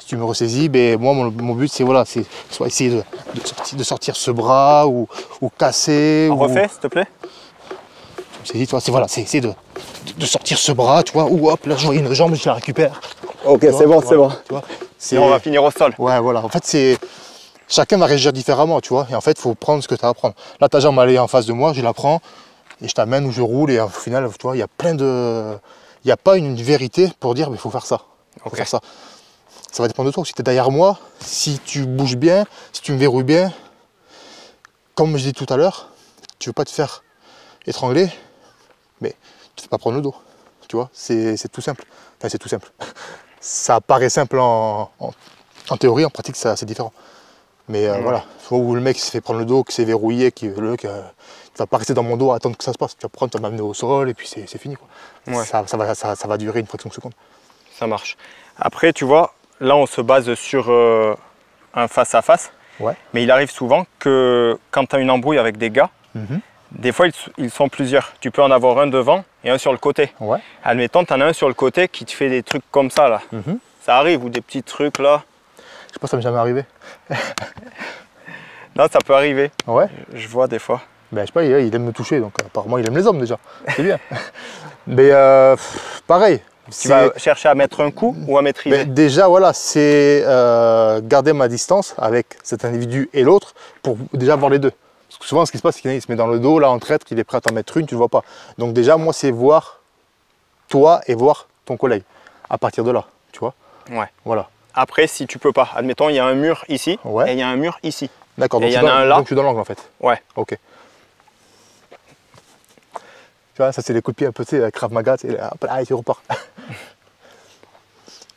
tu me ressaisis, ben, moi, mon but, c'est voilà, soit essayer de sortir ce bras ou casser. Refais, s'il te plaît. Tu me saisis, toi, c'est essayer de sortir ce bras, tu vois, ou hop, là, je vois une jambe, je la récupère. Ok, c'est bon, c'est bon. Tu vois, et on va finir au sol. Ouais, voilà. En fait, chacun va réagir différemment, tu vois. Et en fait, il faut prendre ce que tu as à prendre. Là, ta jambe, elle est en face de moi, je la prends et je t'amène où je roule. Et au final, tu vois, il y a plein de... Il n'y a pas une vérité pour dire, mais il faut faire ça. Faut faire ça. Ça va dépendre de toi. Si tu es derrière moi, si tu bouges bien, si tu me verrouilles bien, comme je dis tout à l'heure, tu ne veux pas te faire étrangler, mais tu ne fais pas prendre le dos. Tu vois, c'est tout simple. Enfin, c'est tout simple. Ça paraît simple en théorie, en pratique, c'est différent. Mais voilà, où le mec se fait prendre le dos, que c'est verrouillé, tu ne vas pas rester dans mon dos à attendre que ça se passe. Tu vas prendre, tu vas m'amener au sol et puis c'est fini, quoi. Ouais. Ça va durer une fraction de seconde. Ça marche. Après, tu vois, là, on se base sur un face-à-face. Ouais. Mais il arrive souvent que quand tu as une embrouille avec des gars, Des fois, ils sont plusieurs. Tu peux en avoir un devant et un sur le côté. Ouais. Admettons, tu en as un sur le côté qui te fait des trucs comme ça, là. Ça arrive, ou des petits trucs, là. Je sais pas, ça m'est jamais arrivé. Non, ça peut arriver. Ouais. Je vois des fois. Ben, je sais pas, il aime me toucher, donc apparemment il aime les hommes déjà. C'est bien. Mais pareil. Tu vas chercher à mettre un coup ou à maîtriser? Ben, déjà, voilà, c'est garder ma distance avec cet individu et l'autre pour déjà voir les deux. Parce que souvent, ce qui se passe, c'est qu'il se met dans le dos, là, en traître, il est prêt à t'en mettre une, tu ne le vois pas. Donc déjà, moi, c'est voir toi et voir ton collègue. À partir de là, tu vois. Ouais. Voilà. Après, si tu peux pas, admettons, il y a un mur ici et il y a un mur ici. D'accord, donc il y en a un là. Donc je suis dans l'angle en fait. Ouais. Ok. Tu vois, ça c'est les coups de pied un peu, tu sais, Krav Maga, tu sais, hop là, et tu repars.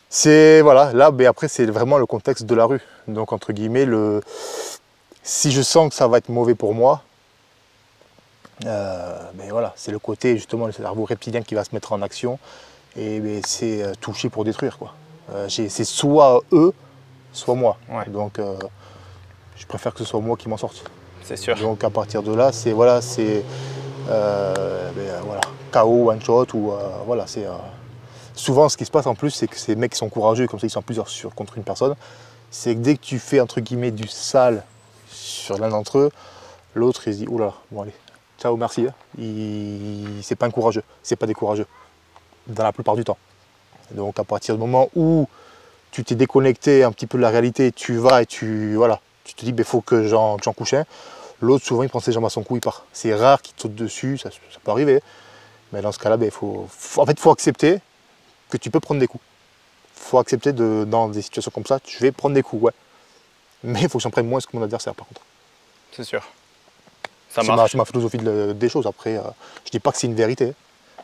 C'est, voilà, là, mais après c'est vraiment le contexte de la rue. Donc entre guillemets, si je sens que ça va être mauvais pour moi, mais voilà, c'est le côté justement le cerveau reptilien qui va se mettre en action et c'est toucher pour détruire quoi. C'est soit eux, soit moi. Ouais. Donc je préfère que ce soit moi qui m'en sorte. C'est sûr. Donc à partir de là, c'est voilà, voilà, KO, one shot ou voilà, c'est souvent ce qui se passe en plus, c'est que ces mecs qui sont courageux, comme ça ils sont plusieurs contre une personne, c'est que dès que tu fais entre guillemets du sale sur l'un d'entre eux, l'autre il se dit oula, bon allez, ciao, merci. C'est pas un courageux, c'est pas des courageux, dans la plupart du temps. Donc à partir du moment où tu t'es déconnecté un petit peu de la réalité, tu vas et tu te dis il faut que j'en couche un. L'autre souvent il prend ses jambes à son cou, il part. C'est rare qu'il te saute dessus, ça peut arriver. Mais dans ce cas-là, faut accepter que tu peux prendre des coups. Il faut accepter dans des situations comme ça, je vais prendre des coups, ouais. Mais il faut que j'en prenne moins que mon adversaire par contre. C'est sûr. Ça marche. C'est ma philosophie des choses. Après, je dis pas que c'est une vérité.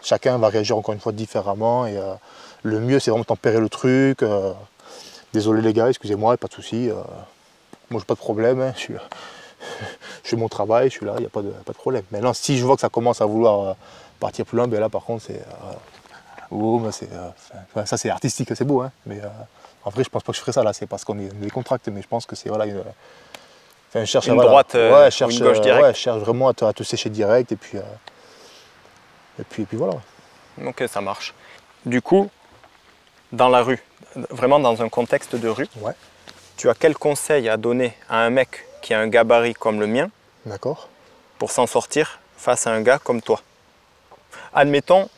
Chacun va réagir encore une fois différemment. Et le mieux, c'est vraiment tempérer le truc. Désolé les gars, excusez-moi, pas de souci. Moi, j'ai pas de problème. Hein, je fais mon travail, je suis là, il n'y a pas de problème. Maintenant, si je vois que ça commence à vouloir partir plus loin, ben là, par contre, ça c'est artistique, c'est beau. Hein, mais en vrai, je pense pas que je ferais ça là. C'est parce qu'on est décontracté, mais je pense que c'est voilà je cherche une droite ou une gauche directe. Ouais, je cherche vraiment à te sécher direct et puis voilà. Ouais. Ok, ça marche. Du coup, dans la rue, vraiment dans un contexte de rue, Ouais. tu as quel conseil à donner à un mec qui a un gabarit comme le mien D'accord. pour s'en sortir face à un gars comme toi? Admettons,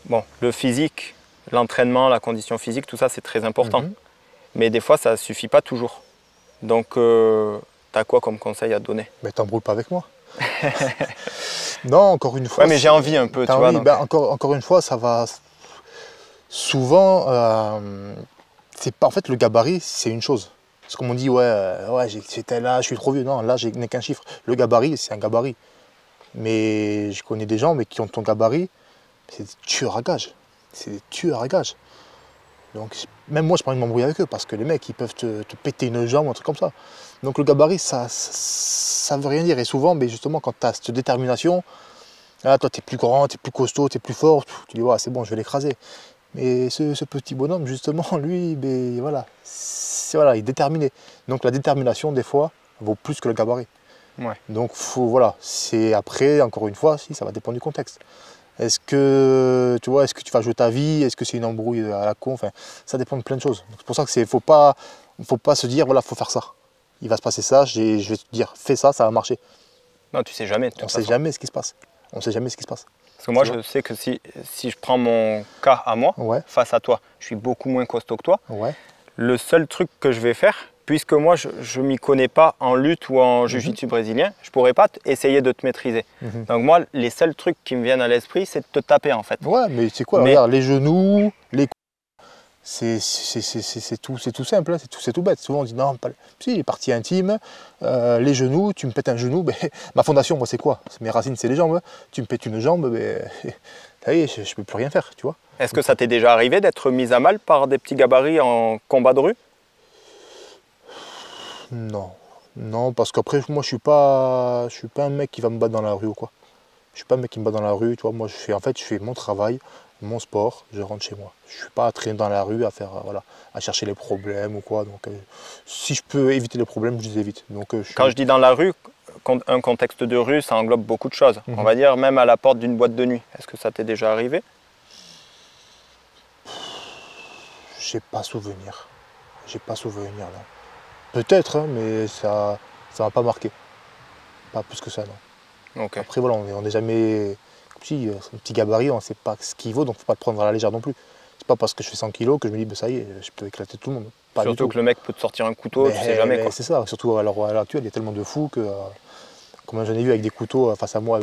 bon, le physique, l'entraînement, la condition physique, tout ça c'est très important. Mais des fois ça ne suffit pas toujours. Donc tu as quoi comme conseil à donner? Mais t'embrouilles pas avec moi. Non, encore une fois. Ouais, mais j'ai envie un peu, tu vois. Donc... Ben, encore une fois, ça va. Souvent, c'est pas. En fait, le gabarit, c'est une chose. C'est comme on dit, ouais, j'étais là, je suis trop vieux. Non, là, je n'ai qu'un chiffre. Le gabarit, c'est un gabarit. Mais je connais des gens qui ont ton gabarit, c'est des tueurs à gages. C'est des tueurs à gages. Donc, même moi, je pas envie de m'embrouiller avec eux parce que les mecs, ils peuvent te péter une jambe ou un truc comme ça. Donc, le gabarit, ça veut rien dire. Et souvent, mais justement, quand tu as cette détermination, là, toi, tu es plus grand, tu es plus costaud, tu es plus fort, tu dis, ouais, c'est bon, je vais l'écraser. Mais ce petit bonhomme, justement, lui, ben, voilà, il est déterminé. Donc, la détermination, des fois, vaut plus que le gabarit. Ouais. Donc, voilà, c'est après, encore une fois, si, ça va dépendre du contexte. Est-ce que tu vas jouer ta vie? Est-ce que c'est une embrouille à la con? Enfin, ça dépend de plein de choses. C'est pour ça que faut pas se dire voilà, faut faire ça. Il va se passer ça, je vais te dire fais ça, ça va marcher. Non, tu sais jamais. On sait jamais ce qui se passe. On sait jamais ce qui se passe. Parce que moi, je sais que si je prends mon cas à moi, face à toi, je suis beaucoup moins costaud que toi. Ouais. Le seul truc que je vais faire, puisque moi, je ne m'y connais pas en lutte ou en jiu-jitsu brésilien, je ne pourrais pas essayer de te maîtriser. Donc moi, les seuls trucs qui me viennent à l'esprit, c'est de te taper en fait. Ouais, mais c'est quoi? Regarde, les genoux, les coups, c'est tout simple, hein, c'est tout bête. Souvent on dit non, si, les parties intimes, les genoux, tu me pètes un genou, ben, ma fondation, moi c'est quoi? Mes racines, c'est les jambes. Tu me pètes une jambe, ben, ça y est, je ne peux plus rien faire, tu vois. Est-ce que ça t'est déjà arrivé d'être mis à mal par des petits gabarits en combat de rue? Non, parce qu'après, moi, je suis pas un mec qui va me battre dans la rue ou quoi. Je suis pas un mec qui me bat dans la rue, tu vois. Moi, je fais mon travail, mon sport, je rentre chez moi. Je suis pas à traîner dans la rue à faire, à chercher les problèmes ou quoi. Donc, si je peux éviter les problèmes, je les évite. Donc, Quand je dis dans la rue, un contexte de rue, ça englobe beaucoup de choses. On va dire même à la porte d'une boîte de nuit. Est-ce que ça t'est déjà arrivé? J'ai pas souvenir. J'ai pas souvenir, non. Peut-être, hein, mais ça m'a pas marqué. Pas plus que ça, non. Okay. Après, voilà, on n'est jamais... Si, un petit gabarit, on ne sait pas ce qu'il vaut, donc il ne faut pas le prendre à la légère non plus. C'est pas parce que je fais 100 kg que je me dis, bah, ça y est, je peux éclater tout le monde. Pas surtout que le mec peut te sortir un couteau, tu sais jamais. C'est ça, surtout à l'heure actuelle, il y a tellement de fous que... Comme j'en ai vu avec des couteaux face à moi à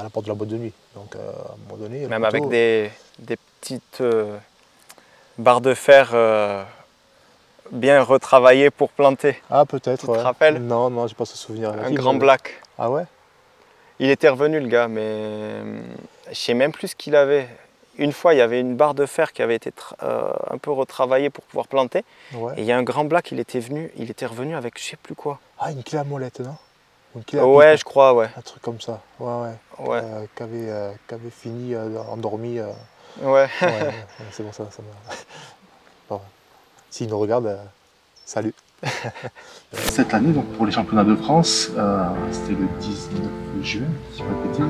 la porte de la boîte de nuit. Donc à un moment donné... Même couteau, avec des petites barres de fer bien retravaillées pour planter. Ah peut-être, tu te rappelles? Non, non, j'ai pas ce souvenir. Un grand black. Ah ouais? Il était revenu le gars, mais je sais même plus ce qu'il avait. Une fois, il y avait une barre de fer qui avait été un peu retravaillée pour pouvoir planter. Ouais. Et il y a un grand black, il était revenu avec je sais plus quoi. Ah, une clé à molette, non? Une clé à ouais, je crois, ouais. Un truc comme ça, ouais. Qui avait fini endormi. Ouais. C'est bon, ça m'a... Bon. S'il nous regarde, salut. Cette année, donc, pour les championnats de France, c'était le 19 juin, si je ne dis pas de bêtises,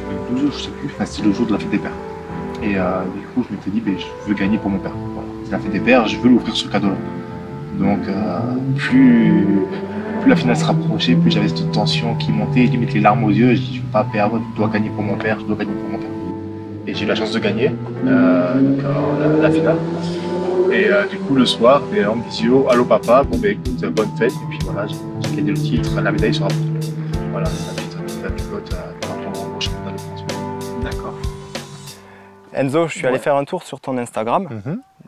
le 12, je sais plus, enfin, c'était le jour de la fête des pères. Et du coup, je m'étais dit, ben, je veux gagner pour mon père. Voilà. C'est la fête des pères, je veux lui offrir ce cadeau-là. Donc, plus la finale se rapprochait, plus j'avais cette tension qui montait, limite les larmes aux yeux. Je dis, je ne veux pas perdre, je dois gagner pour mon père, je dois gagner pour mon père. Et j'ai eu la chance de gagner la finale. Et du coup, le soir, en visio, allô papa, bon ben écoute, bonne fête. Et puis voilà, j'ai gagné le titre, la médaille sera pour toi. Voilà, c'est la pilote par rapport au championnat de France. D'accord. Enzo, je suis allé faire un tour sur ton Instagram.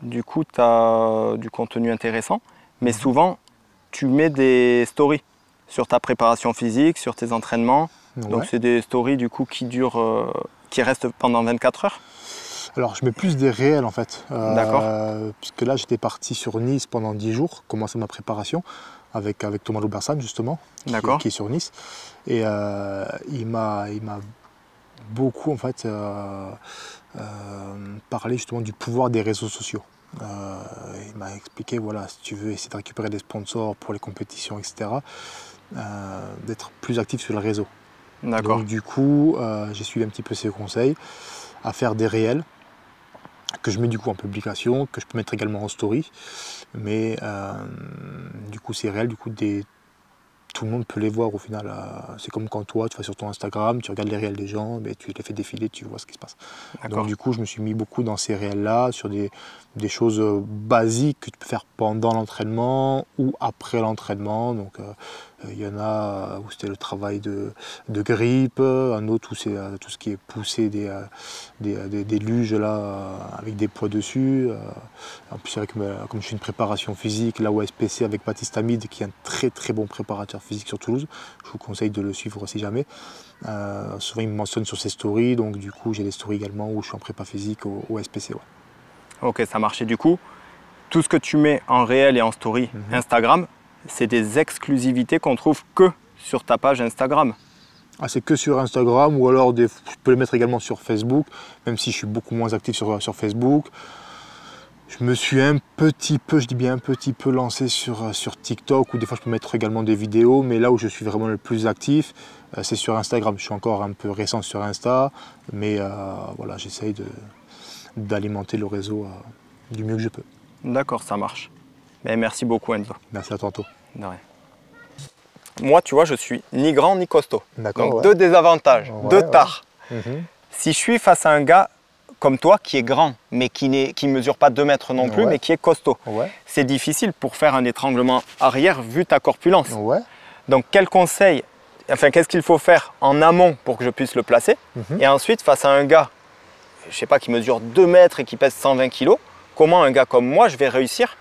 Du coup, tu as du contenu intéressant. Mais souvent, tu mets des stories sur ta préparation physique, sur tes entraînements. Donc, c'est des stories du coup qui durent, qui restent pendant 24 heures. Alors, je mets plus des réels en fait. D'accord. Puisque là, j'étais parti sur Nice pendant 10 jours, commencer ma préparation avec Thomas Loubersan justement, qui est sur Nice. Et il m'a beaucoup en fait parlé justement du pouvoir des réseaux sociaux. Il m'a expliqué, voilà, si tu veux essayer de récupérer des sponsors pour les compétitions, etc., d'être plus actif sur le réseau. D'accord. Donc du coup, j'ai suivi un petit peu ses conseils à faire des réels que je mets du coup en publication, que je peux mettre également en story, mais du coup c'est réel, du coup tout le monde peut les voir au final. C'est comme quand toi tu vas sur ton Instagram, tu regardes les réels des gens, mais tu les fais défiler, tu vois ce qui se passe. Donc du coup je me suis mis beaucoup dans ces réels là, sur des choses basiques que tu peux faire pendant l'entraînement ou après l'entraînement. Donc il y en a où c'était le travail de grippe, un autre où c'est tout ce qui est poussé des luges là, avec des poids dessus. En plus avec, comme je fais une préparation physique, là au SPC avec Baptiste Hamid, qui est un très très bon préparateur physique sur Toulouse, je vous conseille de le suivre si jamais. Souvent il me mentionne sur ses stories, donc du coup j'ai des stories également où je suis en prépa physique au SPC. Ouais. Ok, ça marche. Et du coup, tout ce que tu mets en réel et en story Instagram, c'est des exclusivités qu'on trouve que sur ta page Instagram. Ah, c'est que sur Instagram, ou alors je peux les mettre également sur Facebook, même si je suis beaucoup moins actif sur Facebook. Je me suis un petit peu, je dis bien un petit peu, lancé sur TikTok, où des fois je peux mettre également des vidéos, mais là où je suis vraiment le plus actif, c'est sur Instagram. Je suis encore un peu récent sur Insta, mais voilà, j'essaye d'alimenter le réseau du mieux que je peux. D'accord, ça marche. Mais merci beaucoup Enzo. Merci à tantôt. De rien. Moi, tu vois, je suis ni grand ni costaud. D'accord. Donc deux désavantages, deux tares. Si je suis face à un gars comme toi qui est grand, mais qui ne mesure pas 2 mètres non plus, mais qui est costaud, c'est difficile pour faire un étranglement arrière vu ta corpulence. Donc quel conseil, enfin qu'est-ce qu'il faut faire en amont pour que je puisse le placer? Et ensuite, face à un gars, je sais pas, qui mesure 2 mètres et qui pèse 120 kg, comment un gars comme moi, je vais réussir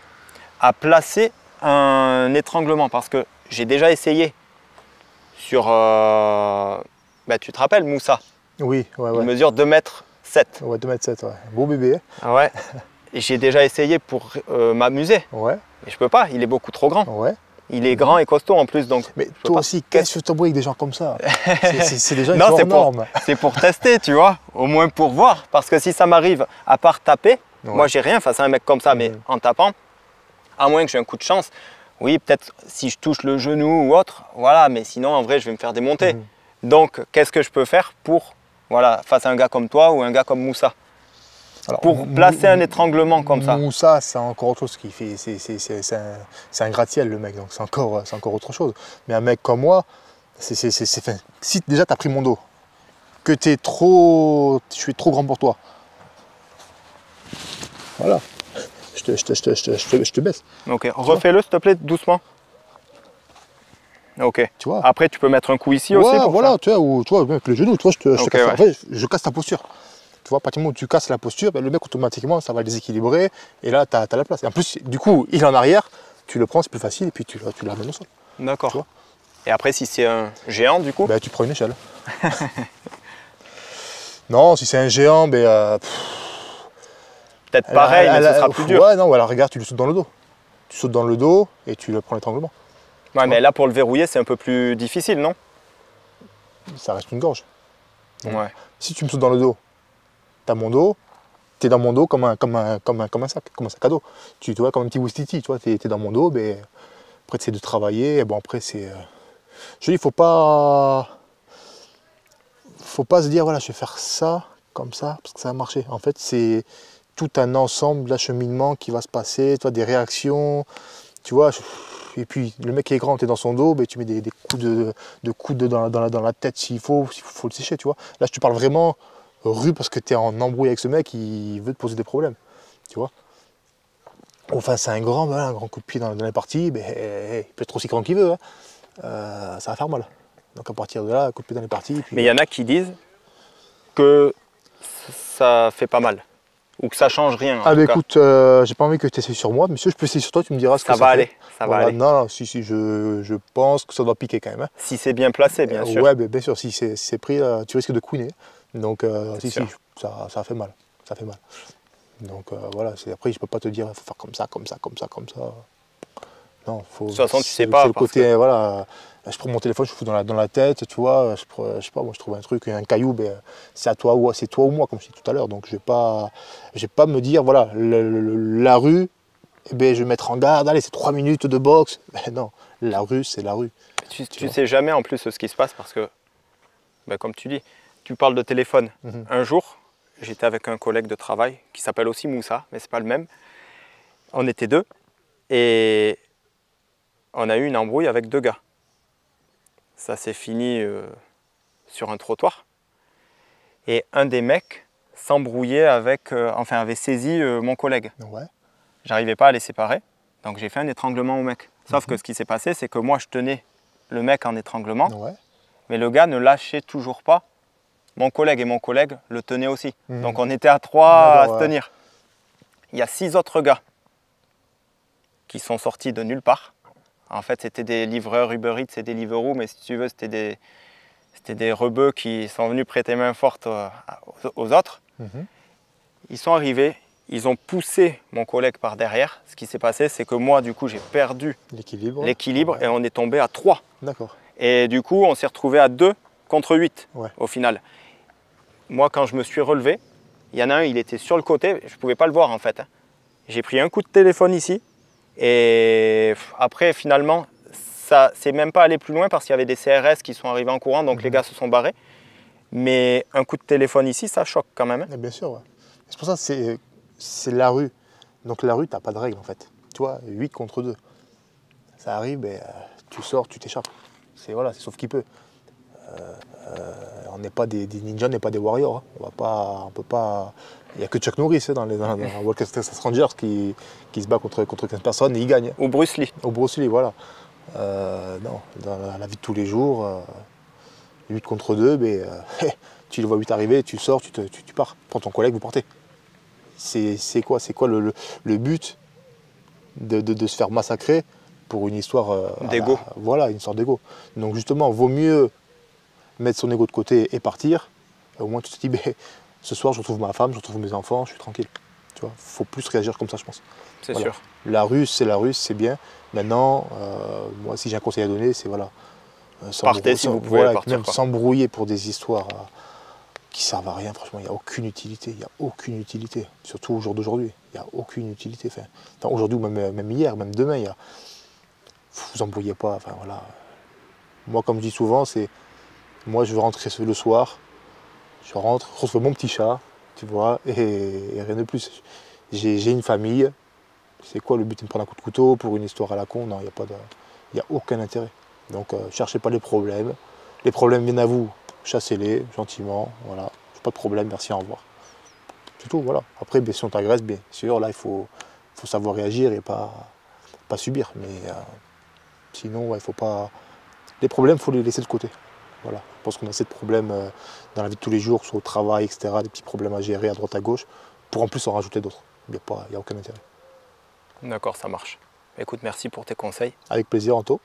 à placer un étranglement? Parce que j'ai déjà essayé sur, tu te rappelles Moussa? Oui, il mesure 2 mètres 7. Ouais, 2 mètres 7, ouais. Beau bébé. Ouais. Et j'ai déjà essayé pour m'amuser. Ouais. Mais je peux pas, il est beaucoup trop grand. Ouais. Il est grand et costaud en plus, donc. Mais toi aussi, qu'est-ce que tu t'embrouilles avec des gens comme ça? C'est des gens qui sont hors normes. C'est pour tester, tu vois, au moins pour voir. Parce que si ça m'arrive, à part taper, moi j'ai rien face à un mec comme ça, mais en tapant, à moins que j'ai un coup de chance, oui, peut-être si je touche le genou ou autre, voilà, mais sinon, en vrai, je vais me faire démonter. Donc, qu'est-ce que je peux faire pour, voilà, face à un gars comme toi ou un gars comme Moussa? Alors, pour placer un étranglement comme ça. Moussa, c'est encore autre chose qui fait. C'est un gratte-ciel, le mec, donc c'est encore autre chose. Mais un mec comme moi, si déjà tu as pris mon dos, que je suis trop grand pour toi, voilà, je te baisse. Ok, refais-le s'il te plaît, doucement. Ok. Tu vois. Après, tu peux mettre un coup ici ouais, aussi. Pour voilà, ça. tu vois, ou tu vois, avec le genou, tu vois, Okay, ouais. en fait, je casse ta posture. Tu vois, à partir du moment où tu casses la posture, ben, le mec automatiquement ça va le déséquilibrer et là tu as la place. Et en plus, du coup, il est en arrière, tu le prends, c'est plus facile et puis tu le ramènes au sol. D'accord. Et après, si c'est un géant, du coup ben, tu prends une échelle. Non, si c'est un géant, ben. Peut-être pareil, mais ce sera plus dur. Ouais, non, alors regarde, tu le sautes dans le dos. Tu sautes dans le dos et tu le prends l'étranglement. Ouais, mais là, pour le verrouiller, c'est un peu plus difficile, non? Ça reste une gorge. Donc, ouais. Si tu me sautes dans le dos, tu as mon dos, tu es dans mon dos comme un sac à dos. Tu vois, comme un petit Wistiti, tu vois, tu es dans mon dos, mais après tu essaies de travailler. Et bon, après, c'est. Je dis, il faut pas se dire, voilà, je vais faire ça, comme ça, parce que ça va marcher. En fait, c'est tout un ensemble d'acheminement qui va se passer, tu vois, des réactions, tu vois. Et puis, le mec qui est grand, tu es dans son dos, ben, tu mets des coups de coude dans la tête s'il faut le sécher, tu vois. Là, je te parle vraiment rue parce que tu es en embrouille avec ce mec, il veut te poser des problèmes, tu vois. Enfin, c'est un grand coup de pied dans les parties, ben, il peut être aussi grand qu'il veut, hein. Ça va faire mal. Donc à partir de là, coup de pied dans les parties. Puis... Mais il y en a qui disent que ça fait pas mal. Ou que ça change rien. Ah bah écoute, j'ai pas envie que tu essaies sur moi, monsieur, je peux essayer sur toi, tu me diras ce que ça va fait. aller. Ça va aller. Non, si, je pense que ça doit piquer quand même. Hein. Si c'est bien placé, bien sûr. Ouais, bien sûr, si c'est pris, tu risques de couiner. Donc ça fait mal. Ça fait mal. Donc voilà, après je peux pas te dire, il faut faire comme ça. Non, faut. De toute façon, tu sais pas. C'est le côté, voilà. Je prends mon téléphone, je fous dans la tête, tu vois. Je sais pas, moi je trouve un truc, un caillou, ben, c'est toi ou moi, comme je disais tout à l'heure. Donc je vais pas me dire, voilà, la rue, eh ben, je vais mettre en garde, allez, c'est 3 minutes de boxe. Ben non, la rue, c'est la rue. Tu sais jamais en plus ce qui se passe parce que, ben, comme tu dis, tu parles de téléphone. Un jour, j'étais avec un collègue de travail qui s'appelle aussi Moussa, mais c'est pas le même. On était deux et on a eu une embrouille avec 2 gars. Ça s'est fini sur un trottoir. Et un des mecs s'embrouillait avec, avait saisi mon collègue. Ouais. J'arrivais pas à les séparer, donc j'ai fait un étranglement au mec. Sauf que ce qui s'est passé, c'est que moi je tenais le mec en étranglement, mais le gars ne lâchait toujours pas mon collègue, et mon collègue le tenait aussi. Donc on était à 3 à se tenir. Il y a 6 autres gars qui sont sortis de nulle part. En fait, c'était des livreurs Uber Eats et des Deliveroo, mais si tu veux, c'était des rebeux qui sont venus prêter main forte aux autres. Ils sont arrivés, ils ont poussé mon collègue par derrière. Ce qui s'est passé, c'est que moi, du coup, j'ai perdu l'équilibre et on est tombé à 3. D'accord. Et du coup, on s'est retrouvé à 2 contre 8 au final. Moi, quand je me suis relevé, il y en a un, il était sur le côté, je ne pouvais pas le voir en fait. J'ai pris un coup de téléphone ici. Et après, finalement, ça c'est même pas allé plus loin parce qu'il y avait des CRS qui sont arrivés en courant, donc les gars se sont barrés. Mais un coup de téléphone ici, ça choque quand même. Et bien sûr, ouais. C'est pour ça que c'est la rue. Donc la rue, tu n'as pas de règle en fait. Tu vois, 8 contre 2. Ça arrive, ben, tu sors, tu t'échappes. C'est sauf qui peut. On n'est pas des ninjas, on n'est pas des warriors. Hein. On peut pas. Il n'y a que Chuck Norris dans World Texas Rangers qui se bat contre 15 personnes et il gagne. Ou Bruce Lee. Ou Bruce Lee, voilà. Non, dans la vie de tous les jours, 8 contre 2, mais, tu le vois 8 arriver, tu sors, tu pars. Prends ton collègue, vous partez. C'est quoi le but de se faire massacrer pour une histoire d'ego. Voilà, une histoire d'ego. Donc justement, vaut mieux mettre son ego de côté et partir. Au moins tu te dis, ce soir je retrouve ma femme, je retrouve mes enfants, je suis tranquille. Tu vois, faut plus réagir comme ça, je pense. C'est sûr. La rue, c'est bien. Maintenant, moi, si j'ai un conseil à donner, c'est partez si vous pouvez partir. Même s'embrouiller pour des histoires qui servent à rien, franchement, il n'y a aucune utilité. Il n'y a aucune utilité. Surtout au jour d'aujourd'hui, il n'y a aucune utilité. Enfin, aujourd'hui, même hier, même demain, vous embrouillez pas. Enfin, voilà. Moi, comme je dis souvent, c'est moi je veux rentrer le soir, je rentre, je retrouve mon petit chat, tu vois, et rien de plus. J'ai une famille, c'est quoi le but de me prendre un coup de couteau pour une histoire à la con? Non, il n'y a aucun intérêt. Donc cherchez pas les problèmes viennent à vous, chassez-les gentiment, voilà, pas de problème, merci, au revoir. C'est tout, voilà. Après, si on t'agresse, bien sûr, là il faut savoir réagir et pas subir, mais sinon, il faut pas... Les problèmes, il faut les laisser de côté. Voilà. Je pense qu'on a assez de problèmes dans la vie de tous les jours, soit au travail, etc., des petits problèmes à gérer à droite, à gauche, pour en plus en rajouter d'autres. Il n'y a aucun intérêt. D'accord, ça marche. Écoute, merci pour tes conseils. Avec plaisir, Anto.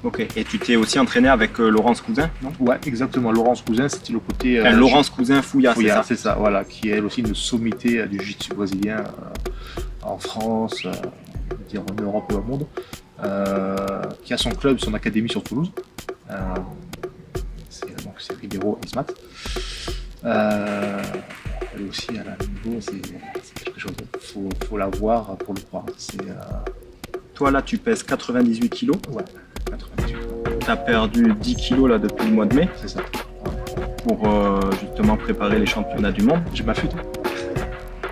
Ok, et tu t'es aussi entraîné avec Laurence Cousin, non? Ouais, exactement. Laurence Cousin, c'était le côté... Laurence Cousin Fouilla, c'est ça? C'est ça, voilà, qui est elle aussi une sommité du jiu-jitsu brésilien en France, dire en Europe et au monde, qui a son club, son académie sur Toulouse. C'est Ribeiro Ismat. Elle aussi, à la niveau, c'est quelque chose. Faut la voir pour le croire. Toi, là, tu pèses 98 kilos. Ouais, 98. Tu as perdu 10 kilos là, depuis le mois de mai. C'est ça. Pour justement préparer les championnats du monde. Je m'affûte.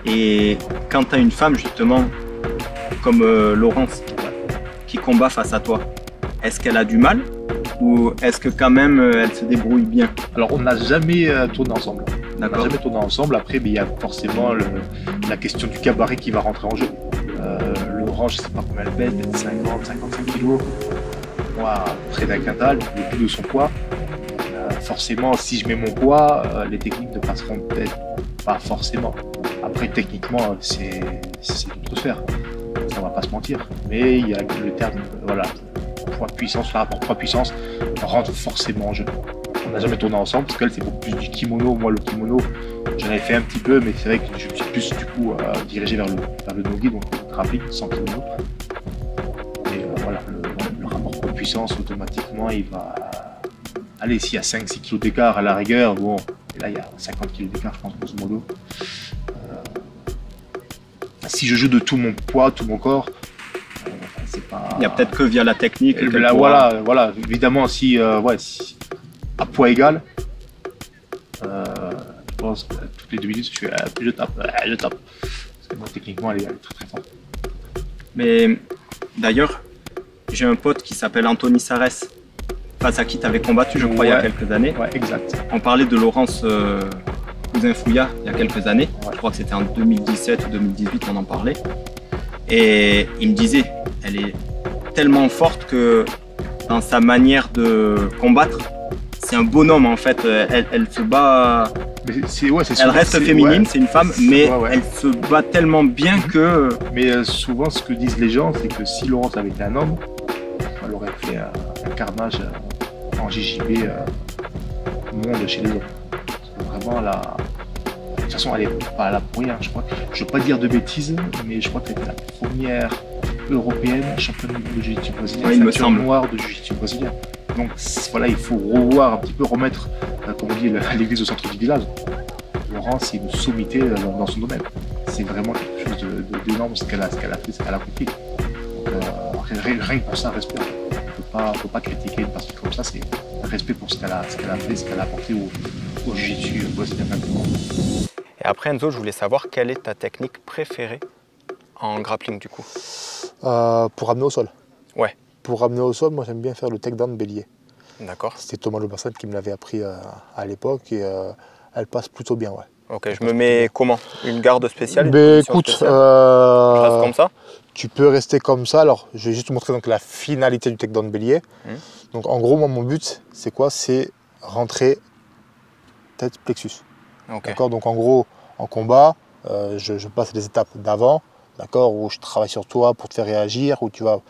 Et quand tu as une femme, justement, comme Laurence, qui combat face à toi, est-ce qu'elle a du mal? Ou est-ce que quand même elle se débrouille bien? Alors on n'a jamais tourné ensemble. D'accord. On n'a jamais tourné ensemble. Après, il y a forcément la question du cabaret qui va rentrer en jeu. Laurence, je ne sais pas combien elle pèse, peut-être 50, 55 kilos. Moi, près d'un quintal, le plus de son poids. Forcément, si je mets mon poids, les techniques ne passeront peut-être pas forcément. Après, techniquement, c'est une autre sphère. Ça, on va pas se mentir. Mais il y a le terme, voilà, poids-puissance, le rapport poids-puissance rentre forcément en jeu. On n'a jamais tourné ensemble parce qu'elle c'est beaucoup plus du kimono. Moi le kimono j'en avais fait un petit peu, mais c'est vrai que je me suis plus du coup dirigé vers le no-gi, donc le grappling sans kimono. Et voilà, le rapport poids-puissance automatiquement il va aller, s'il y a 5-6 kg d'écart à la rigueur, bon, et là il y a 50 kg d'écart je pense grosso modo. Si je joue de tout mon poids, tout mon corps, pas... Il n'y a peut-être que via la technique. Là, voilà, évidemment, si à poids égal, je pense que toutes les 2 minutes, je tape. Parce que moi, techniquement, elle est très très forte. Mais d'ailleurs, j'ai un pote qui s'appelle Anthony Sarès, face à qui tu avais combattu, je crois, il y a quelques années. Ouais, exact. On parlait de Laurence Cousin Fouilla il y a quelques années. Ouais. Je crois que c'était en 2017 ou 2018, on en parlait. Et il me disait, elle est tellement forte que dans sa manière de combattre, c'est un bonhomme en fait. Elle se bat. Elle reste féminine, c'est une femme, mais elle se bat tellement bien que. Mais souvent, ce que disent les gens, c'est que si Laurence avait été un homme, elle aurait fait un carnage en JJB monde chez les hommes. Parce que vraiment, de toute façon, elle est pas là pour rien. Je ne veux pas dire de bêtises, mais je crois qu'elle était la première européenne championne du monde de jiu-jitsu brésilien, ceinture noire de jiu-jitsu brésilien. Donc voilà, il faut revoir un petit peu, remettre, comme on dit, l'église au centre du village. Laurence, c'est une sommité dans son domaine. C'est vraiment quelque chose d'énorme ce qu'elle a fait, ce qu'elle a accompli. Donc rien que pour ça, respect. On ne peut pas critiquer une personne comme ça, c'est respect pour ce qu'elle a fait, ce qu'elle a apporté au jiu-jitsu brésilien maintenant. Et après Enzo, je voulais savoir quelle est ta technique préférée en grappling du coup? Pour ramener au sol. Ouais. Pour ramener au sol, moi j'aime bien faire le takedown bélier. D'accord. C'était Thomas Lebersen qui me l'avait appris à l'époque et elle passe plutôt bien, ouais. Ok, je me mets comment? Une garde spéciale? Écoute, je reste comme ça? Tu peux rester comme ça. Alors, je vais juste te montrer donc, la finalité du takedown bélier. Donc en gros, moi mon but, c'est quoi? C'est rentrer tête plexus. Okay. D'accord. Donc en gros, en combat, je passe les étapes d'avant, d'accord, où je travaille sur toi pour te faire réagir, où tu vas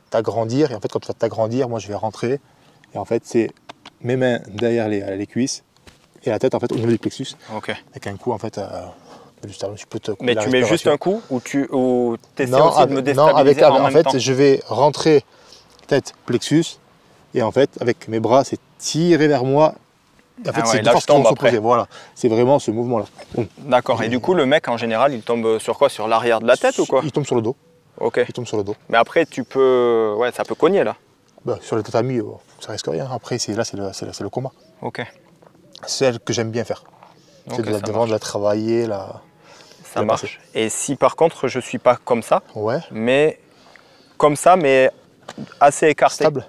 t'agrandir. Et en fait, quand tu vas t'agrandir, moi je vais rentrer. Et en fait, c'est mes mains derrière les cuisses et la tête en fait au niveau du plexus. Okay. Avec un coup en fait. Je peux te mais tu mets juste un coup ou tu essaies aussi de me déstabiliser en fait, je vais rentrer tête plexus et en fait, avec mes bras, c'est tirer vers moi. En fait, c'est deux forces qui vont s'opposer. Voilà, c'est vraiment ce mouvement-là. D'accord. Et du coup, le mec, en général, il tombe sur quoi? Sur l'arrière de la tête ou quoi? Il tombe sur le dos. Ok. il tombe sur le dos. Mais après, tu peux... Ouais, ça peut cogner, là. Bah, sur le tatami, ça risque rien. Après, c'est le combat. Ok. C'est celle que j'aime bien faire. C'est Ok, ça de la travailler, la... Ça marche. Et si par contre, je suis pas comme ça, Ouais. mais comme ça, mais assez écarté. Stable.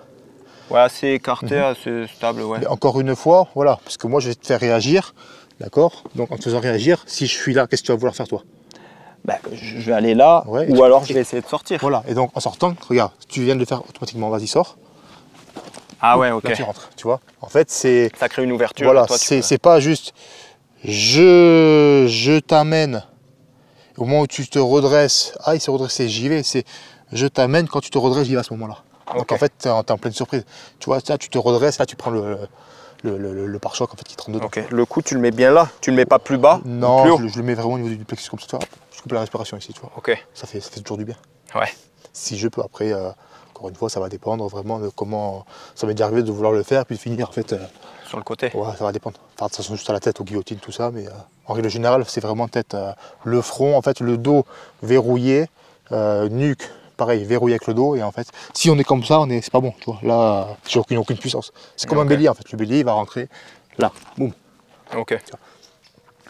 Ouais, assez écarté, assez stable, ouais. Mais encore une fois, voilà, parce que moi je vais te faire réagir, d'accord? Donc en te faisant réagir, si je suis là, qu'est-ce que tu vas vouloir faire toi? Bah, je vais aller là, Ouais, ou alors je vais essayer de sortir. Voilà, et donc en sortant, regarde, tu viens de le faire automatiquement, vas-y sors. Ah ouais, ok. Là tu rentres, tu vois? En fait c'est... Ça crée une ouverture. Voilà, toi, c'est pas juste je t'amène, au moment où tu te redresses, ah il s'est redressé, j'y vais, c'est je t'amène, quand tu te redresses, j'y vais à ce moment-là. Donc Ok. en fait, tu es en pleine surprise. Tu vois, là, tu te redresses, là, tu prends le pare-choc en fait, qui te rentre dedans. Ok. Le coup, tu le mets bien là. Tu le mets pas plus bas. Non, plus haut. je le mets vraiment au niveau du plexus comme ça. Tu vois. Je coupe la respiration ici, tu vois. Ok. Ça fait toujours du bien. Ouais. Si je peux, après, encore une fois, ça va dépendre vraiment de comment. Ça m'est déjà arrivé de vouloir le faire, puis de finir en fait. Sur le côté. Ouais, ça va dépendre. Enfin, de toute façon, juste à la tête, aux guillotines, tout ça. Mais en règle générale, c'est vraiment tête, le front, en fait, le dos verrouillé, nuque. Pareil, verrouillé avec le dos, et en fait, si on est comme ça, c'est pas bon, tu vois. Là, j'ai aucune puissance. C'est comme un bélier, en fait. Le bélier, il va rentrer là, boum. Ok.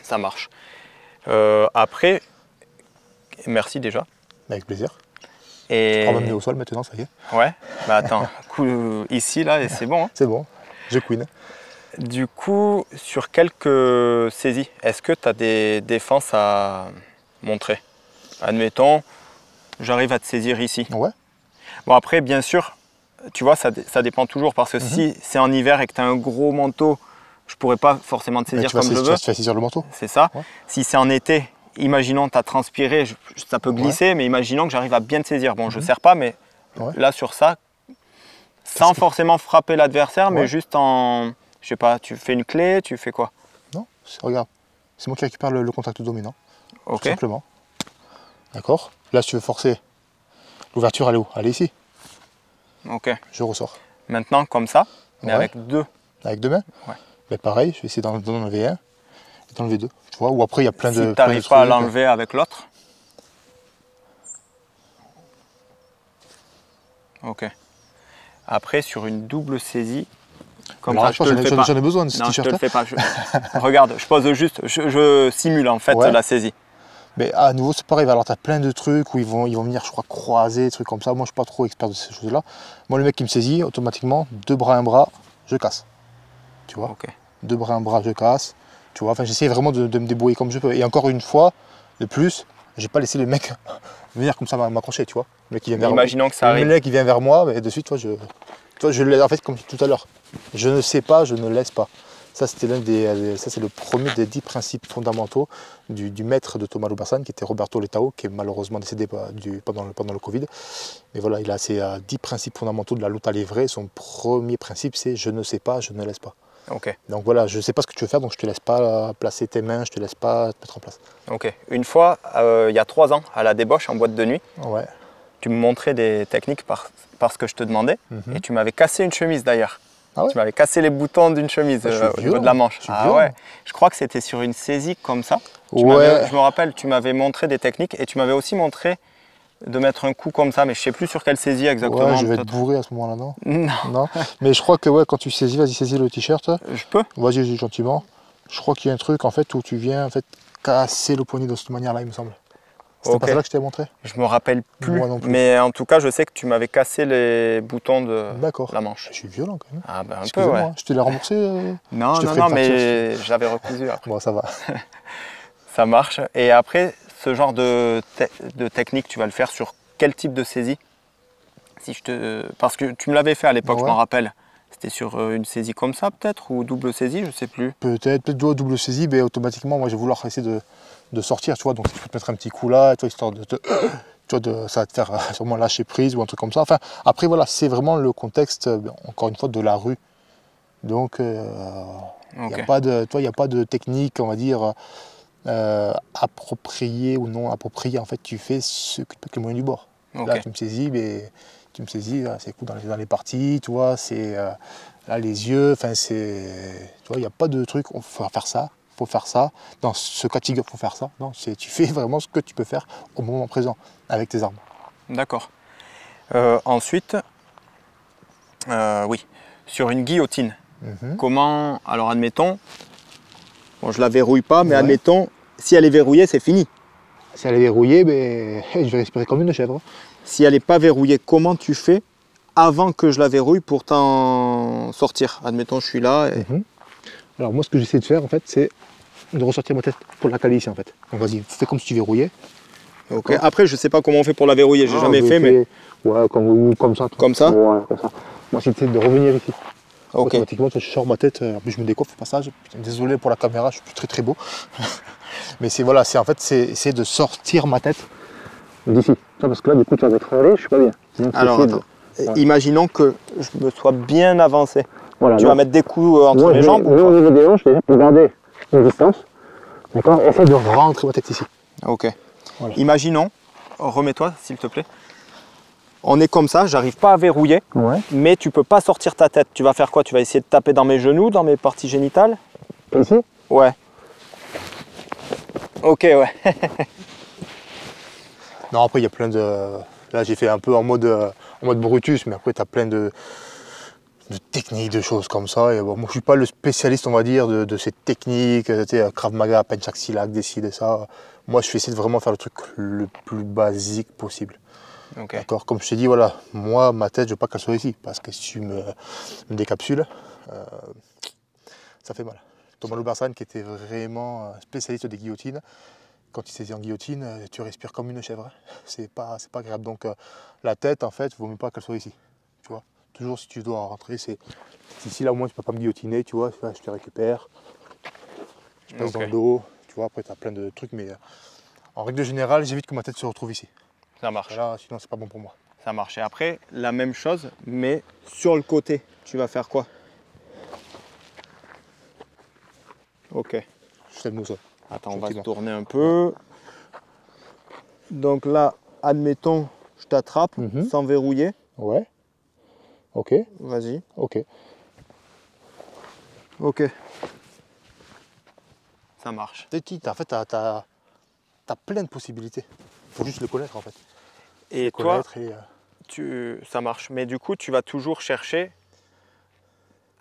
Ça marche. Après, merci déjà. Avec plaisir. Et... On va m'amener au sol maintenant, ça y est. Ouais. Bah attends, coup, ici, là, et c'est bon. Hein. C'est bon, je queen. Du coup, sur quelques saisies, est-ce que tu as des défenses à montrer? Admettons, j'arrive à te saisir ici. Ouais. Bon après, bien sûr, tu vois, ça dépend toujours parce que si c'est en hiver et que tu as un gros manteau, je pourrais pas forcément te saisir comme je veux. Tu vas te faire saisir le manteau. C'est ça. Ouais. Si c'est en été, imaginons tu as transpiré, ça peut glisser, mais imaginons que j'arrive à bien te saisir. Bon, je ne serre pas, mais là sur ça, sans forcément frapper l'adversaire, mais juste en, je sais pas, tu fais une clé, tu fais quoi? Non, regarde, c'est moi qui récupère le contact dominant. Ok. Tout simplement. D'accord. Là, si tu veux forcer, l'ouverture, elle est où? Elle est ici. Ok. Je ressors. Maintenant, comme ça, mais Ouais. avec deux. Avec deux mains. Ouais. Mais pareil, je vais essayer d'en enlever un et d'enlever deux. Tu vois, ou après, il y a plein de. Si tu n'arrives pas à l'enlever avec l'autre. Ok. Après, sur une double saisie, comme ça, je te le fais pas. J'en ai besoin de ce Non, je te t-shirt. le fais pas. Regarde, je pose juste, je simule en fait la saisie. Mais à nouveau, c'est pareil. Alors, tu as plein de trucs où ils vont venir, je crois, croiser, des trucs comme ça. Moi, je suis pas trop expert de ces choses-là. Moi, le mec qui me saisit, automatiquement, deux bras, un bras, je casse. Tu vois, Ok. deux bras, un bras, je casse. Tu vois, enfin, j'essaie vraiment de me débrouiller comme je peux. Et encore une fois, de plus, j'ai pas laissé le mec venir comme ça m'accrocher, tu vois. Le mec qui vient vers moi. Imaginons que ça arrive. Le mec qui vient vers moi, et de suite, tu vois, je laisse, en fait, comme tout à l'heure. Je ne sais pas, je ne laisse pas. Ça, c'était ça, c'est le premier des 10 principes fondamentaux du maître de Thomas Lubersan, qui était Roberto Letao, qui est malheureusement décédé pendant le Covid. Mais voilà, il a ces 10 principes fondamentaux de la lutte à livrer. Son premier principe, c'est je ne sais pas, je ne laisse pas. Ok. Donc voilà, je ne sais pas ce que tu veux faire, donc je te laisse pas placer tes mains, je te laisse pas te mettre en place. Ok. Une fois, il y a 3 ans, à la débauche en boîte de nuit, Ouais. tu me montrais des techniques parce que je te demandais, et tu m'avais cassé une chemise d'ailleurs. Ah ouais? Tu m'avais cassé les boutons d'une chemise au niveau de la manche. Ah ouais. Je crois que c'était sur une saisie comme ça. Je me rappelle, tu m'avais montré des techniques et tu m'avais aussi montré de mettre un coup comme ça, mais je sais plus sur quelle saisie exactement. Ouais, je vais être bourré à ce moment-là, non? Non. Non. Mais je crois que ouais, quand tu saisis, vas-y, saisis le t-shirt. Je peux? Vas-y, gentiment. Je crois qu'il y a un truc en fait où tu viens en fait casser le poignet de cette manière-là, il me semble. C'était pas ça que je t'ai montré? Je me rappelle plus, Moi non plus. mais en tout cas, je sais que tu m'avais cassé les boutons de la manche. Je suis violent quand même. Ah ben un peu, ouais. Je te l'ai remboursé Non, non, mais j'avais recousu après. Bon, ça va. Ça marche. Et après, ce genre de technique, tu vas le faire sur quel type de saisie? Parce que tu me l'avais fait à l'époque, je m'en rappelle. C'était sur une saisie comme ça peut-être, ou double saisie, je sais plus. Peut-être double saisie, mais automatiquement, moi, je vais vouloir essayer de sortir, tu vois. Donc, si tu peux te mettre un petit coup là, tu vois, histoire ça va te faire sûrement lâcher prise ou un truc comme ça. Enfin, après, voilà, c'est vraiment le contexte, encore une fois, de la rue. Donc, il n'y a pas de technique, on va dire, appropriée ou non appropriée. En fait, tu fais ce que tu peux avec les moyens du bord. Là, tu me saisis, mais tu me saisis, c'est cool dans les parties, tu vois, c'est là les yeux, enfin c'est, tu vois, il n'y a pas de truc, il faut faire ça, faut faire ça, dans ce cas de figure, il faut faire ça. Non, tu fais vraiment ce que tu peux faire au moment présent avec tes armes. D'accord. Ensuite, oui, sur une guillotine, comment, alors admettons, bon, je la verrouille pas, mais admettons, si elle est verrouillée, c'est fini. Si elle est verrouillée, ben, je vais respirer comme une chèvre. Si elle n'est pas verrouillée, comment tu fais avant que je la verrouille pour t'en sortir? Admettons, je suis là. Et... Alors moi, ce que j'essaie de faire, en fait, c'est de ressortir ma tête pour la caler ici, en fait. Donc vas-y, fais comme si tu verrouillais. Ok. Après, je sais pas comment on fait pour la verrouiller, j'ai jamais fait, mais... Ouais, comme ça. Comme ça? Ouais, comme ça. Moi, c'est de revenir ici. Ok. Automatiquement, je sors ma tête, en plus je me décoiffe au passage. Désolé pour la caméra, je suis plus très beau. Mais c'est voilà, c'est en fait, c'est essayer de sortir ma tête d'ici. Parce que là, du coup, tu vas m'étrangler, je suis pas bien. Donc, alors, attends. Imaginons que je me sois bien avancé. Voilà, tu vas mettre des coups entre les jambes? Au niveau des hanches, déjà, pour garder une distance. D'accord. Essaye de rentrer ma tête ici. Ok. Voilà. Imaginons, remets-toi s'il te plaît. On est comme ça, j'arrive pas à verrouiller, mais tu peux pas sortir ta tête. Tu vas faire quoi? Tu vas essayer de taper dans mes genoux, dans mes parties génitales? Ici? Ouais. Ok, ouais. Non, après il y a plein de... Là j'ai fait un peu en mode Brutus, mais après tu as plein de techniques, de choses comme ça. Et bon, moi je suis pas le spécialiste, on va dire, de ces techniques, tu sais, Krav Maga, Penchak Silat, décide et ça. Moi je vais essayer de vraiment faire le truc le plus basique possible. Okay. D'accord. Comme je t'ai dit, voilà, moi ma tête je veux pas qu'elle soit ici, parce que si tu me décapsules, ça fait mal. Thomas Loubarsan, qui était vraiment spécialiste des guillotines, quand il s'est dit en guillotine, tu respires comme une chèvre. C'est pas agréable. Donc la tête, en fait, il vaut mieux pas qu'elle soit ici. Tu vois. Toujours si tu dois rentrer, c'est ici, là au moins tu peux pas me guillotiner, tu vois. Je te récupère, je passe dans le dos, tu vois. Après tu as plein de trucs, mais en règle générale, j'évite que ma tête se retrouve ici. Ça marche. Là, sinon c'est pas bon pour moi. Ça marche. Et après, la même chose, mais sur le côté, tu vas faire quoi? Ok. Je t'aime au sol. Attends, on va se tourner un peu. Donc là, admettons, je t'attrape sans verrouiller. Ouais. Ok. Vas-y. Ok. Ok. Ça marche. En fait, t'as plein de possibilités. Il faut juste le connaître, en fait. Et toi, ça marche. Mais du coup, tu vas toujours chercher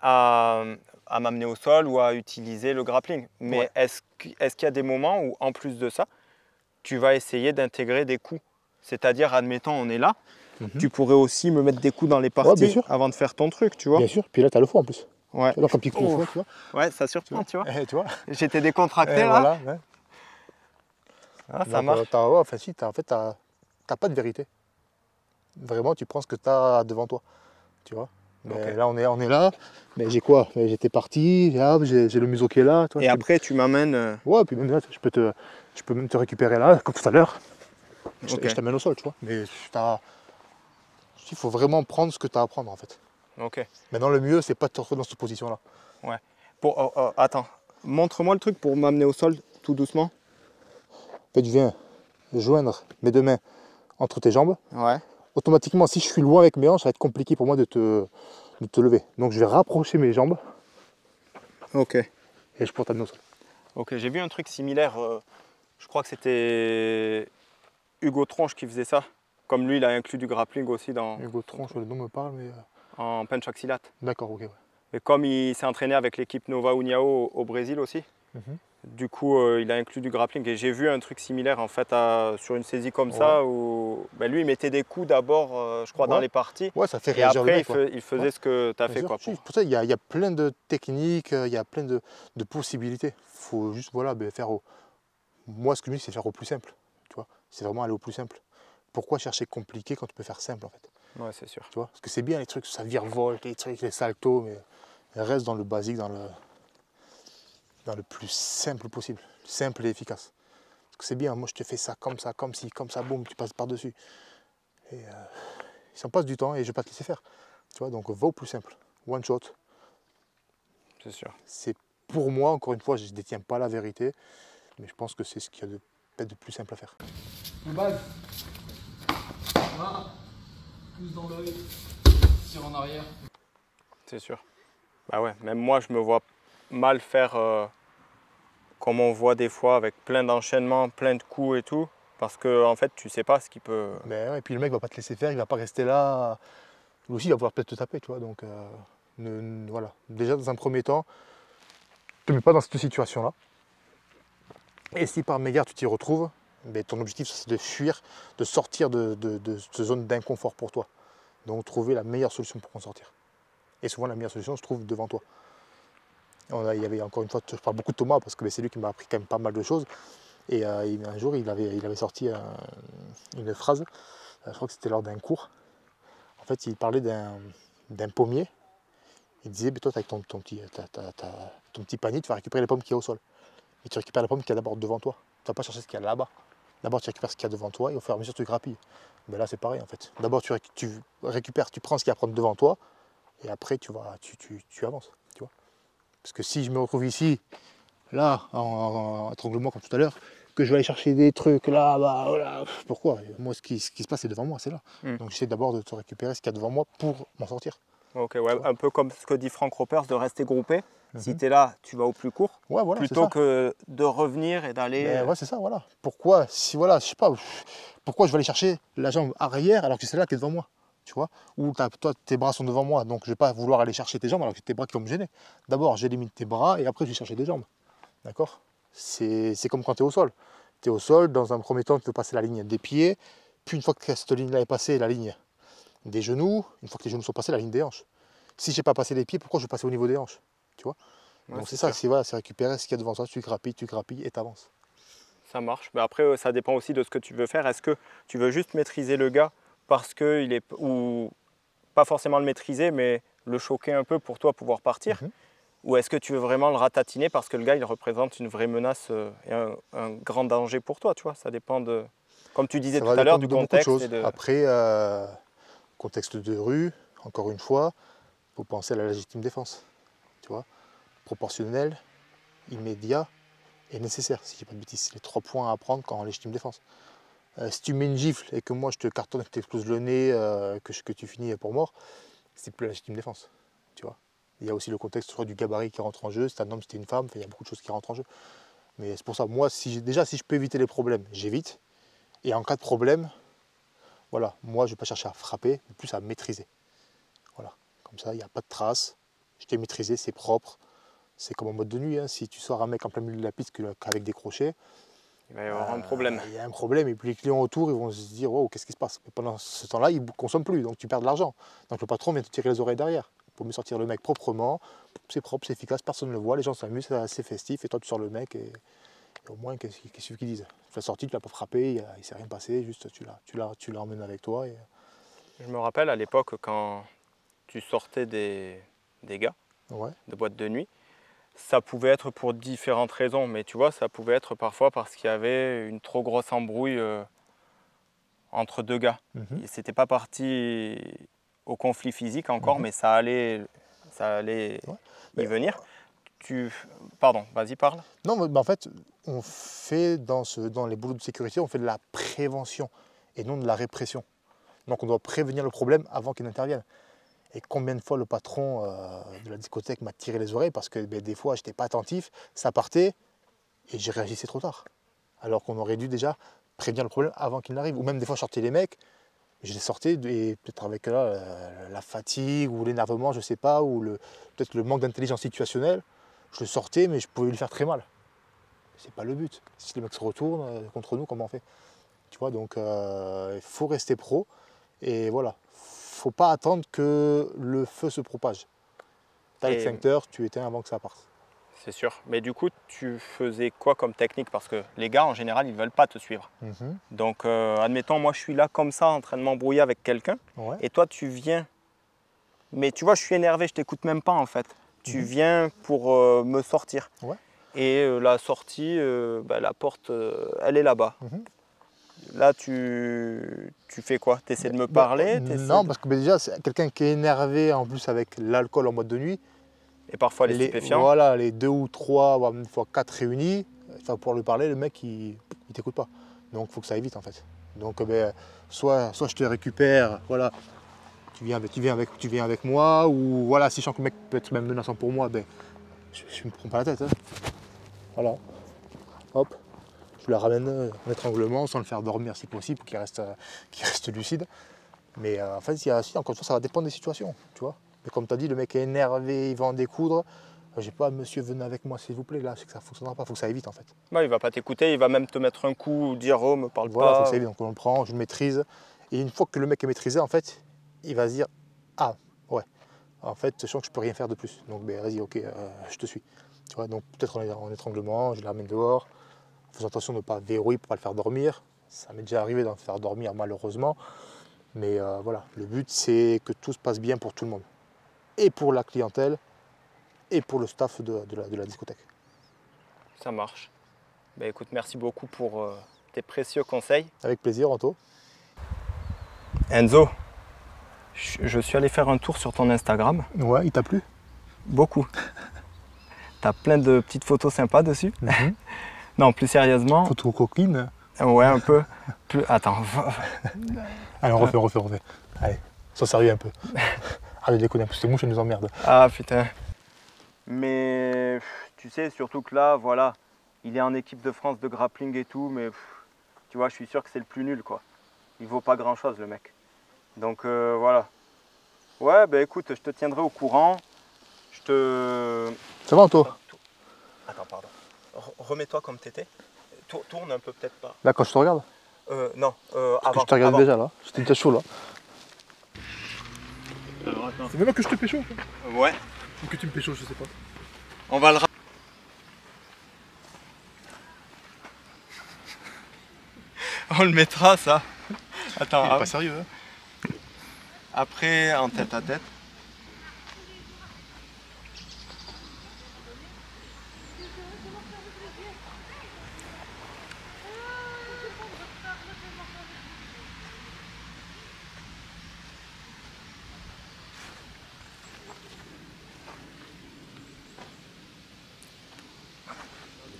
à m'amener au sol ou à utiliser le grappling. Mais est-ce qu'il y a des moments où, en plus de ça, tu vas essayer d'intégrer des coups? C'est-à-dire, admettons, on est là, tu pourrais aussi me mettre des coups dans les parties avant de faire ton truc, tu vois? Bien sûr, puis là, tu as le foie en plus. Ouais. Alors, quand tu piques le foie, tu vois? Ouais, ça surprend, tu vois? Tu vois? J'étais décontracté, là. Voilà, Ah, ça marche. Enfin, si, en fait, t'as pas de vérité. Vraiment, tu prends ce que tu as devant toi, tu vois? Mais là, on est là, mais j'ai quoi? J'étais parti, j'ai le museau qui est là. Toi, et après, tu m'amènes... Ouais, puis même là, je peux même te récupérer là, comme tout à l'heure. Je t'amène au sol, tu vois. Mais il faut vraiment prendre ce que tu as à prendre, en fait. Ok. Maintenant, le mieux, c'est pas de te retrouver dans cette position-là. Ouais. Attends, montre-moi le truc pour m'amener au sol, tout doucement. En fait, je viens joindre mes deux mains entre tes jambes. Ouais. Automatiquement, si je suis loin avec mes hanches, ça va être compliqué pour moi de te lever. Donc je vais rapprocher mes jambes. Ok. Et je pourrais t'amener au sol. Ok, j'ai vu un truc similaire. Je crois que c'était Hugo Tronche qui faisait ça. Comme lui, il a inclus du grappling aussi dans... Hugo Tronche, le nom me parle, mais... En Penchak Silat. D'accord, ok. Ouais. Et comme il s'est entraîné avec l'équipe Nova União au Brésil aussi, du coup, il a inclus du grappling. Et j'ai vu un truc similaire en fait sur une saisie comme ça où lui, il mettait des coups d'abord, je crois, dans les parties. Ouais, ça fait et réagir après, le mec, il faisait ce que tu as fait. Quoi, pour ça, il y a plein de techniques, il y a plein de possibilités. Il faut juste faire au... Moi, ce que je dis, c'est faire au plus simple. Tu vois, c'est vraiment aller au plus simple. Pourquoi chercher compliqué quand tu peux faire simple en fait? Ouais, c'est sûr. Tu vois, parce que c'est bien les trucs, ça virevolte, les trucs, les saltos, mais reste dans le basique, dans le plus simple possible, simple et efficace. Parce que c'est bien, moi je te fais ça, comme ci, comme ça, boum, tu passes par-dessus. Et ça me passe du temps et je vais pas te laisser faire. Tu vois, donc va au plus simple, one shot. C'est sûr. C'est pour moi, encore une fois, je ne détiens pas la vérité, mais je pense que c'est ce qu'il y a peut-être de plus simple à faire. Le bag. Voilà. Pousse dans l'œil. Tire en arrière. C'est sûr. Bah ouais, même moi je me vois mal faire comme on voit des fois avec plein d'enchaînements, plein de coups et tout. Parce que en fait, tu sais pas ce qu'il peut... Mais ouais, et puis le mec va pas te laisser faire, il va pas rester là. Lui aussi, il va pouvoir peut-être te taper, tu vois. Donc, voilà. Déjà, dans un premier temps, ne te mets pas dans cette situation-là. Et si par mégarde tu t'y retrouves, ben, ton objectif, c'est de fuir, de sortir de cette zone d'inconfort pour toi. Donc, trouver la meilleure solution pour en sortir. Et souvent, la meilleure solution se trouve devant toi. Il y avait encore une fois, je parle beaucoup de Thomas parce que ben, c'est lui qui m'a appris quand même pas mal de choses. Et un jour, il avait sorti une phrase, je crois que c'était lors d'un cours. En fait, il parlait d'un pommier. Il disait, toi, avec ton petit panier, tu vas récupérer les pommes qui sont au sol. Et tu récupères la pomme qui est d'abord devant toi. Tu ne vas pas chercher ce qu'il y a là-bas. D'abord, tu récupères ce qu'il y a devant toi et au fur et à mesure, tu grappilles. Mais là, c'est pareil, en fait. D'abord, tu récupères, tu prends ce qu'il y a à prendre devant toi et après, tu avances. Tu vois. Parce que si je me retrouve ici, là, en étranglement comme tout à l'heure, que je vais aller chercher des trucs là, bah voilà, pourquoi? Moi, ce qui se passe, c'est devant moi, c'est là. Donc, j'essaie d'abord de te récupérer ce qu'il y a devant moi pour m'en sortir. Ok, ouais, un peu comme ce que dit Frank Ropers, de rester groupé. Si tu es là, tu vas au plus court, ouais, voilà, plutôt que de revenir et d'aller... Ouais, c'est ça, voilà. Pourquoi, si voilà, je sais pas, pourquoi je vais aller chercher la jambe arrière alors que c'est là qui est devant moi, tu vois? Ou toi, tes bras sont devant moi, donc je vais pas vouloir aller chercher tes jambes alors que tes bras qui vont me gêner. D'abord, j'élimine tes bras et après, je vais chercher des jambes. D'accord? C'est comme quand tu es au sol. Tu es au sol, dans un premier temps, tu veux passer la ligne des pieds, puis une fois que cette ligne-là est passée, la ligne des genoux, une fois que les genoux sont passés, la ligne des hanches. Si je n'ai pas passé les pieds, pourquoi je vais passer au niveau des hanches? Tu vois? Ouais, donc c'est ça, c'est récupérer ce qu'il y a devant toi, tu grappilles et tu avances. Ça marche. Mais après, ça dépend aussi de ce que tu veux faire. Est-ce que tu veux juste maîtriser le gars parce qu'il est... ou pas forcément le maîtriser, mais le choquer un peu pour toi pouvoir partir? Ou est-ce que tu veux vraiment le ratatiner parce que le gars, il représente une vraie menace et un grand danger pour toi, tu vois? Ça dépend de... Comme tu disais tout à l'heure, du contexte. Après, contexte de rue, encore une fois, il faut penser à la légitime défense. Tu vois, proportionnel, immédiat et nécessaire, si je dis pas de bêtises. C'est les 3 points à prendre quand en légitime défense. Si tu mets une gifle et que moi je te cartonne, que tu exploses le nez, que tu finis pour mort, c'est plus la légitime défense. Tu vois. Il y a aussi le contexte du gabarit qui rentre en jeu. C'est un homme, c'était une femme, il y a beaucoup de choses qui rentrent en jeu. Mais c'est pour ça, moi, si je peux éviter les problèmes, j'évite. Et en cas de problème, voilà, moi je ne vais pas chercher à frapper, mais plus à maîtriser. Voilà, comme ça, il n'y a pas de traces. Je t'ai maîtrisé, c'est propre. C'est comme en mode de nuit, hein. Si tu sors un mec en plein milieu de la piste avec des crochets, il va y avoir un problème. Il y a un problème et puis les clients autour, ils vont se dire oh, qu'est-ce qui se passe? Mais pendant ce temps-là, ils ne consomment plus, donc tu perds de l'argent. Donc le patron vient te tirer les oreilles derrière. Pour mieux sortir le mec proprement, c'est propre, c'est efficace, personne ne le voit, les gens s'amusent, c'est festif, et toi tu sors le mec et au moins qu'est-ce qu'ils disent? Tu l'as sorti, tu l'as pas frappé, il ne s'est rien passé, juste tu l'emmènes avec toi. Et... Je me rappelle à l'époque quand tu sortais des gars de boîte de nuit, ça pouvait être pour différentes raisons, mais tu vois, ça pouvait être parfois parce qu'il y avait une trop grosse embrouille entre 2 gars. C'était pas parti au conflit physique encore, mais ça allait y venir. Pardon, vas-y, parle. Non, mais en fait, on fait dans les boulots de sécurité, on fait de la prévention et non de la répression. Donc on doit prévenir le problème avant qu'il n'intervienne. Et combien de fois le patron de la discothèque m'a tiré les oreilles parce que des fois je n'étais pas attentif, ça partait et j'ai réagi trop tard. Alors qu'on aurait dû déjà prévenir le problème avant qu'il n'arrive. Ou même des fois je sortais les mecs, je les sortais et peut-être avec la fatigue ou l'énervement, je ne sais pas, ou peut-être le manque d'intelligence situationnelle, je le sortais mais je pouvais lui faire très mal. C'est pas le but. Si les mecs se retournent contre nous, comment on fait? Tu vois, donc il faut rester pro et voilà. Faut pas attendre que le feu se propage. Tu as l'extincteur, tu éteins avant que ça parte. C'est sûr. Mais du coup, tu faisais quoi comme technique? Parce que les gars, en général, ils ne veulent pas te suivre. Donc, admettons, moi, je suis là comme ça, en train de m'embrouiller avec quelqu'un. Et toi, tu viens. Mais tu vois, je suis énervé, je t'écoute même pas, en fait. Tu viens pour me sortir. Et la sortie, la porte, elle est là-bas. Là, tu fais quoi? Tu essaies de me parler? Non, parce que déjà, c'est quelqu'un qui est énervé, en plus avec l'alcool en boîte de nuit. Et parfois les stupéfiants. Voilà, les 2 ou 3, voire une fois 4 réunis, pour lui parler, le mec, il ne t'écoute pas. Donc, il faut que ça aille vite, en fait. Donc, soit je te récupère, voilà, tu viens avec moi, ou voilà, si je sens que le mec peut être même menaçant pour moi, je ne me prends pas la tête. Hein. Voilà. Hop. Je le ramène en étranglement sans le faire dormir si possible pour qu'il reste lucide. Mais en fait, encore une fois, ça va dépendre des situations, tu vois. Mais comme tu as dit, le mec est énervé, il va en découdre. J'ai pas, monsieur, venez avec moi s'il vous plaît, là, c'est que ça ne fonctionnera pas, il faut que ça aille vite en fait. Ouais, il va pas t'écouter, il va même te mettre un coup, dire oh, me parle Voilà, pas. Faut que ça aille vite, donc on le prend, je le maîtrise. Et une fois que le mec est maîtrisé, en fait, il va se dire ah, ouais, en fait, je sens que je peux rien faire de plus. Donc, ben, vas-y, ok, je te suis. Tu vois, donc peut-être en étranglement, je le ramène dehors. Faisons attention de ne pas verrouiller pour ne pas le faire dormir. Ça m'est déjà arrivé d'en faire dormir malheureusement. Mais voilà, le but c'est que tout se passe bien pour tout le monde. Et pour la clientèle, et pour le staff de la discothèque. Ça marche. Ben, écoute, merci beaucoup pour tes précieux conseils. Avec plaisir, Anto. Enzo, je suis allé faire un tour sur ton Instagram. Ouais, il t'a plu? Beaucoup. T'as plein de petites photos sympas dessus. Non, plus sérieusement. Photo coquine. Ouais, un peu. Attends. Allez, on refait. Allez, sois sérieux un peu. Allez, déconne un peu, ces mouches, elles nous emmerdent. Ah putain. Mais tu sais, surtout que là, voilà, il est en équipe de France de grappling et tout, mais tu vois, je suis sûr que c'est le plus nul, quoi. Il vaut pas grand-chose, le mec. Donc voilà. Ouais, bah écoute, je te tiendrai au courant. Ça va, Anto? Attends, pardon. Remets-toi comme t'étais. Tourne un peu, peut-être pas. Là, quand je te regarde? Non, avant. Je te regarde déjà, là. J'étais déjà chaud, là. Alors attends. C'est même que je te pécho, Ouais. ou que tu me pécho, je sais pas. On va le... On le mettra, ça. Attends. Il est pas sérieux, hein. Après, en tête à tête.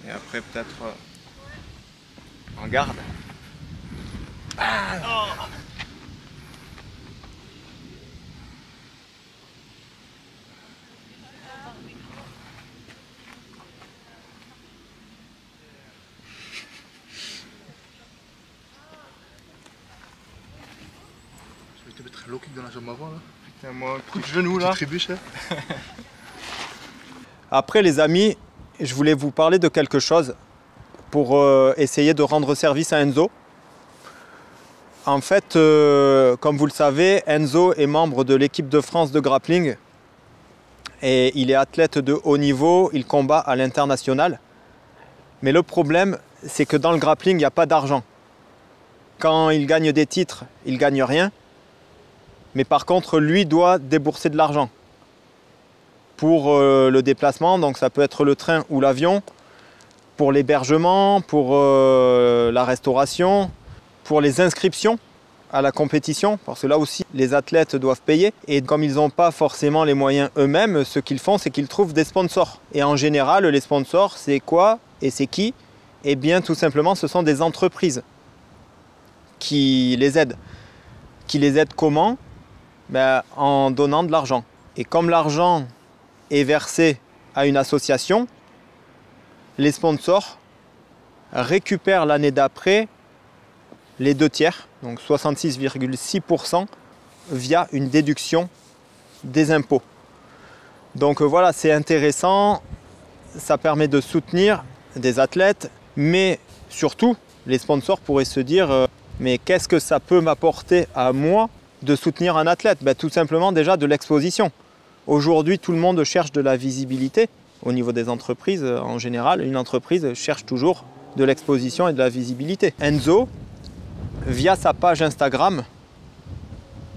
Et après peut-être en garde. Je vais te mettre un low kick dans la jambe avant là. Putain, moi, un coup de genou là. Petite trébuche, hein. Après les amis, je voulais vous parler de quelque chose pour essayer de rendre service à Enzo. En fait, comme vous le savez, Enzo est membre de l'équipe de France de grappling et il est athlète de haut niveau, il combat à l'international. Mais le problème, c'est que dans le grappling, il n'y a pas d'argent. Quand il gagne des titres, il ne gagne rien. Mais par contre, lui doit débourser de l'argent pour le déplacement, donc ça peut être le train ou l'avion, pour l'hébergement, pour la restauration, pour les inscriptions à la compétition, parce que là aussi les athlètes doivent payer, et comme ils n'ont pas forcément les moyens eux-mêmes, ce qu'ils font c'est qu'ils trouvent des sponsors. Et en général les sponsors c'est quoi et c'est qui? Eh bien tout simplement ce sont des entreprises qui les aident. Qui les aident comment? Ben, en donnant de l'argent. Et comme l'argent est versé à une association, les sponsors récupèrent l'année d'après les 2/3, donc 66,6% via une déduction des impôts. Donc voilà, c'est intéressant, ça permet de soutenir des athlètes, mais surtout, les sponsors pourraient se dire mais qu'est-ce que ça peut m'apporter à moi de soutenir un athlète? Ben, tout simplement déjà de l'exposition. Aujourd'hui, tout le monde cherche de la visibilité. Au niveau des entreprises, en général, une entreprise cherche toujours de l'exposition et de la visibilité. Enzo, via sa page Instagram,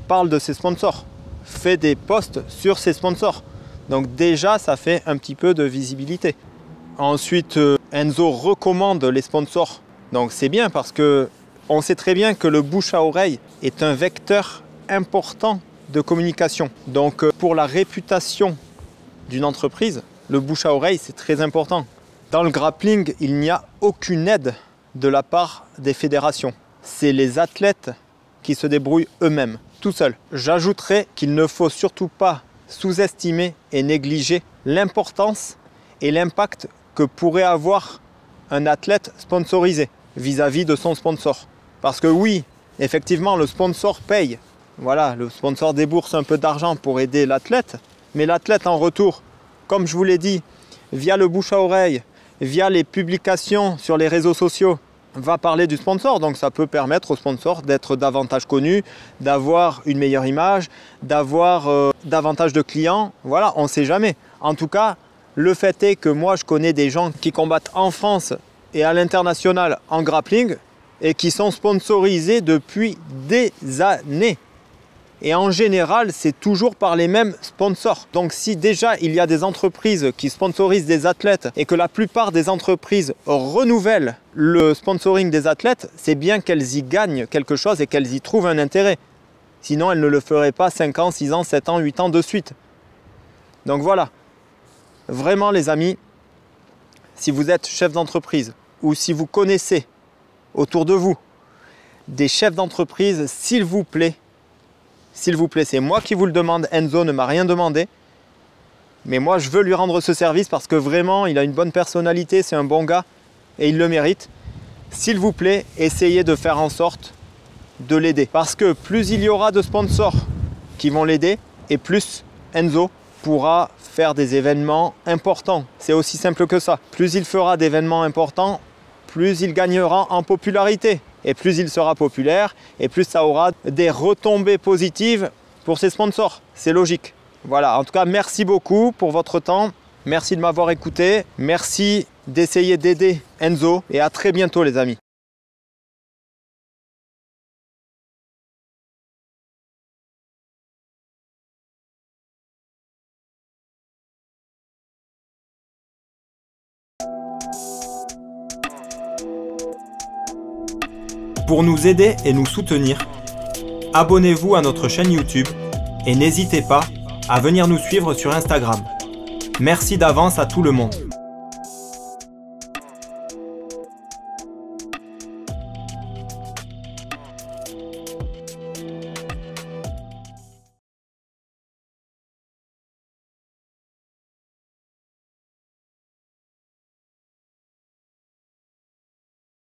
parle de ses sponsors, fait des posts sur ses sponsors. Donc déjà, ça fait un petit peu de visibilité. Ensuite, Enzo recommande les sponsors. Donc c'est bien parce que on sait très bien que le bouche à oreille est un vecteur important de communication. Donc pour la réputation d'une entreprise, le bouche à oreille c'est très important. Dans le grappling, il n'y a aucune aide de la part des fédérations. C'est les athlètes qui se débrouillent eux-mêmes, tout seuls. J'ajouterais qu'il ne faut surtout pas sous-estimer et négliger l'importance et l'impact que pourrait avoir un athlète sponsorisé. vis-à-vis de son sponsor. Parce que oui, effectivement, le sponsor paye. Voilà, le sponsor débourse un peu d'argent pour aider l'athlète, mais l'athlète en retour, comme je vous l'ai dit, via le bouche à oreille, via les publications sur les réseaux sociaux, va parler du sponsor. Donc ça peut permettre au sponsor d'être davantage connu, d'avoir une meilleure image, d'avoir davantage de clients. Voilà, on ne sait jamais. En tout cas, le fait est que moi, je connais des gens qui combattent en France et à l'international en grappling et qui sont sponsorisés depuis des années. Et en général, c'est toujours par les mêmes sponsors. Donc si déjà il y a des entreprises qui sponsorisent des athlètes et que la plupart des entreprises renouvellent le sponsoring des athlètes, c'est bien qu'elles y gagnent quelque chose et qu'elles y trouvent un intérêt. Sinon, elles ne le feraient pas 5 ans, 6 ans, 7 ans, 8 ans de suite. Donc voilà. Vraiment les amis, si vous êtes chef d'entreprise ou si vous connaissez autour de vous des chefs d'entreprise, s'il vous plaît, c'est moi qui vous le demande, Enzo ne m'a rien demandé. Mais moi, je veux lui rendre ce service parce que vraiment, il a une bonne personnalité, c'est un bon gars et il le mérite. S'il vous plaît, essayez de faire en sorte de l'aider. Parce que plus il y aura de sponsors qui vont l'aider et plus Enzo pourra faire des événements importants. C'est aussi simple que ça. Plus il fera d'événements importants, plus il gagnera en popularité. Et plus il sera populaire, et plus ça aura des retombées positives pour ses sponsors. C'est logique. Voilà, en tout cas, merci beaucoup pour votre temps. Merci de m'avoir écouté. Merci d'essayer d'aider Enzo. Et à très bientôt, les amis. Pour nous aider et nous soutenir, abonnez-vous à notre chaîne YouTube et n'hésitez pas à venir nous suivre sur Instagram. Merci d'avance à tout le monde.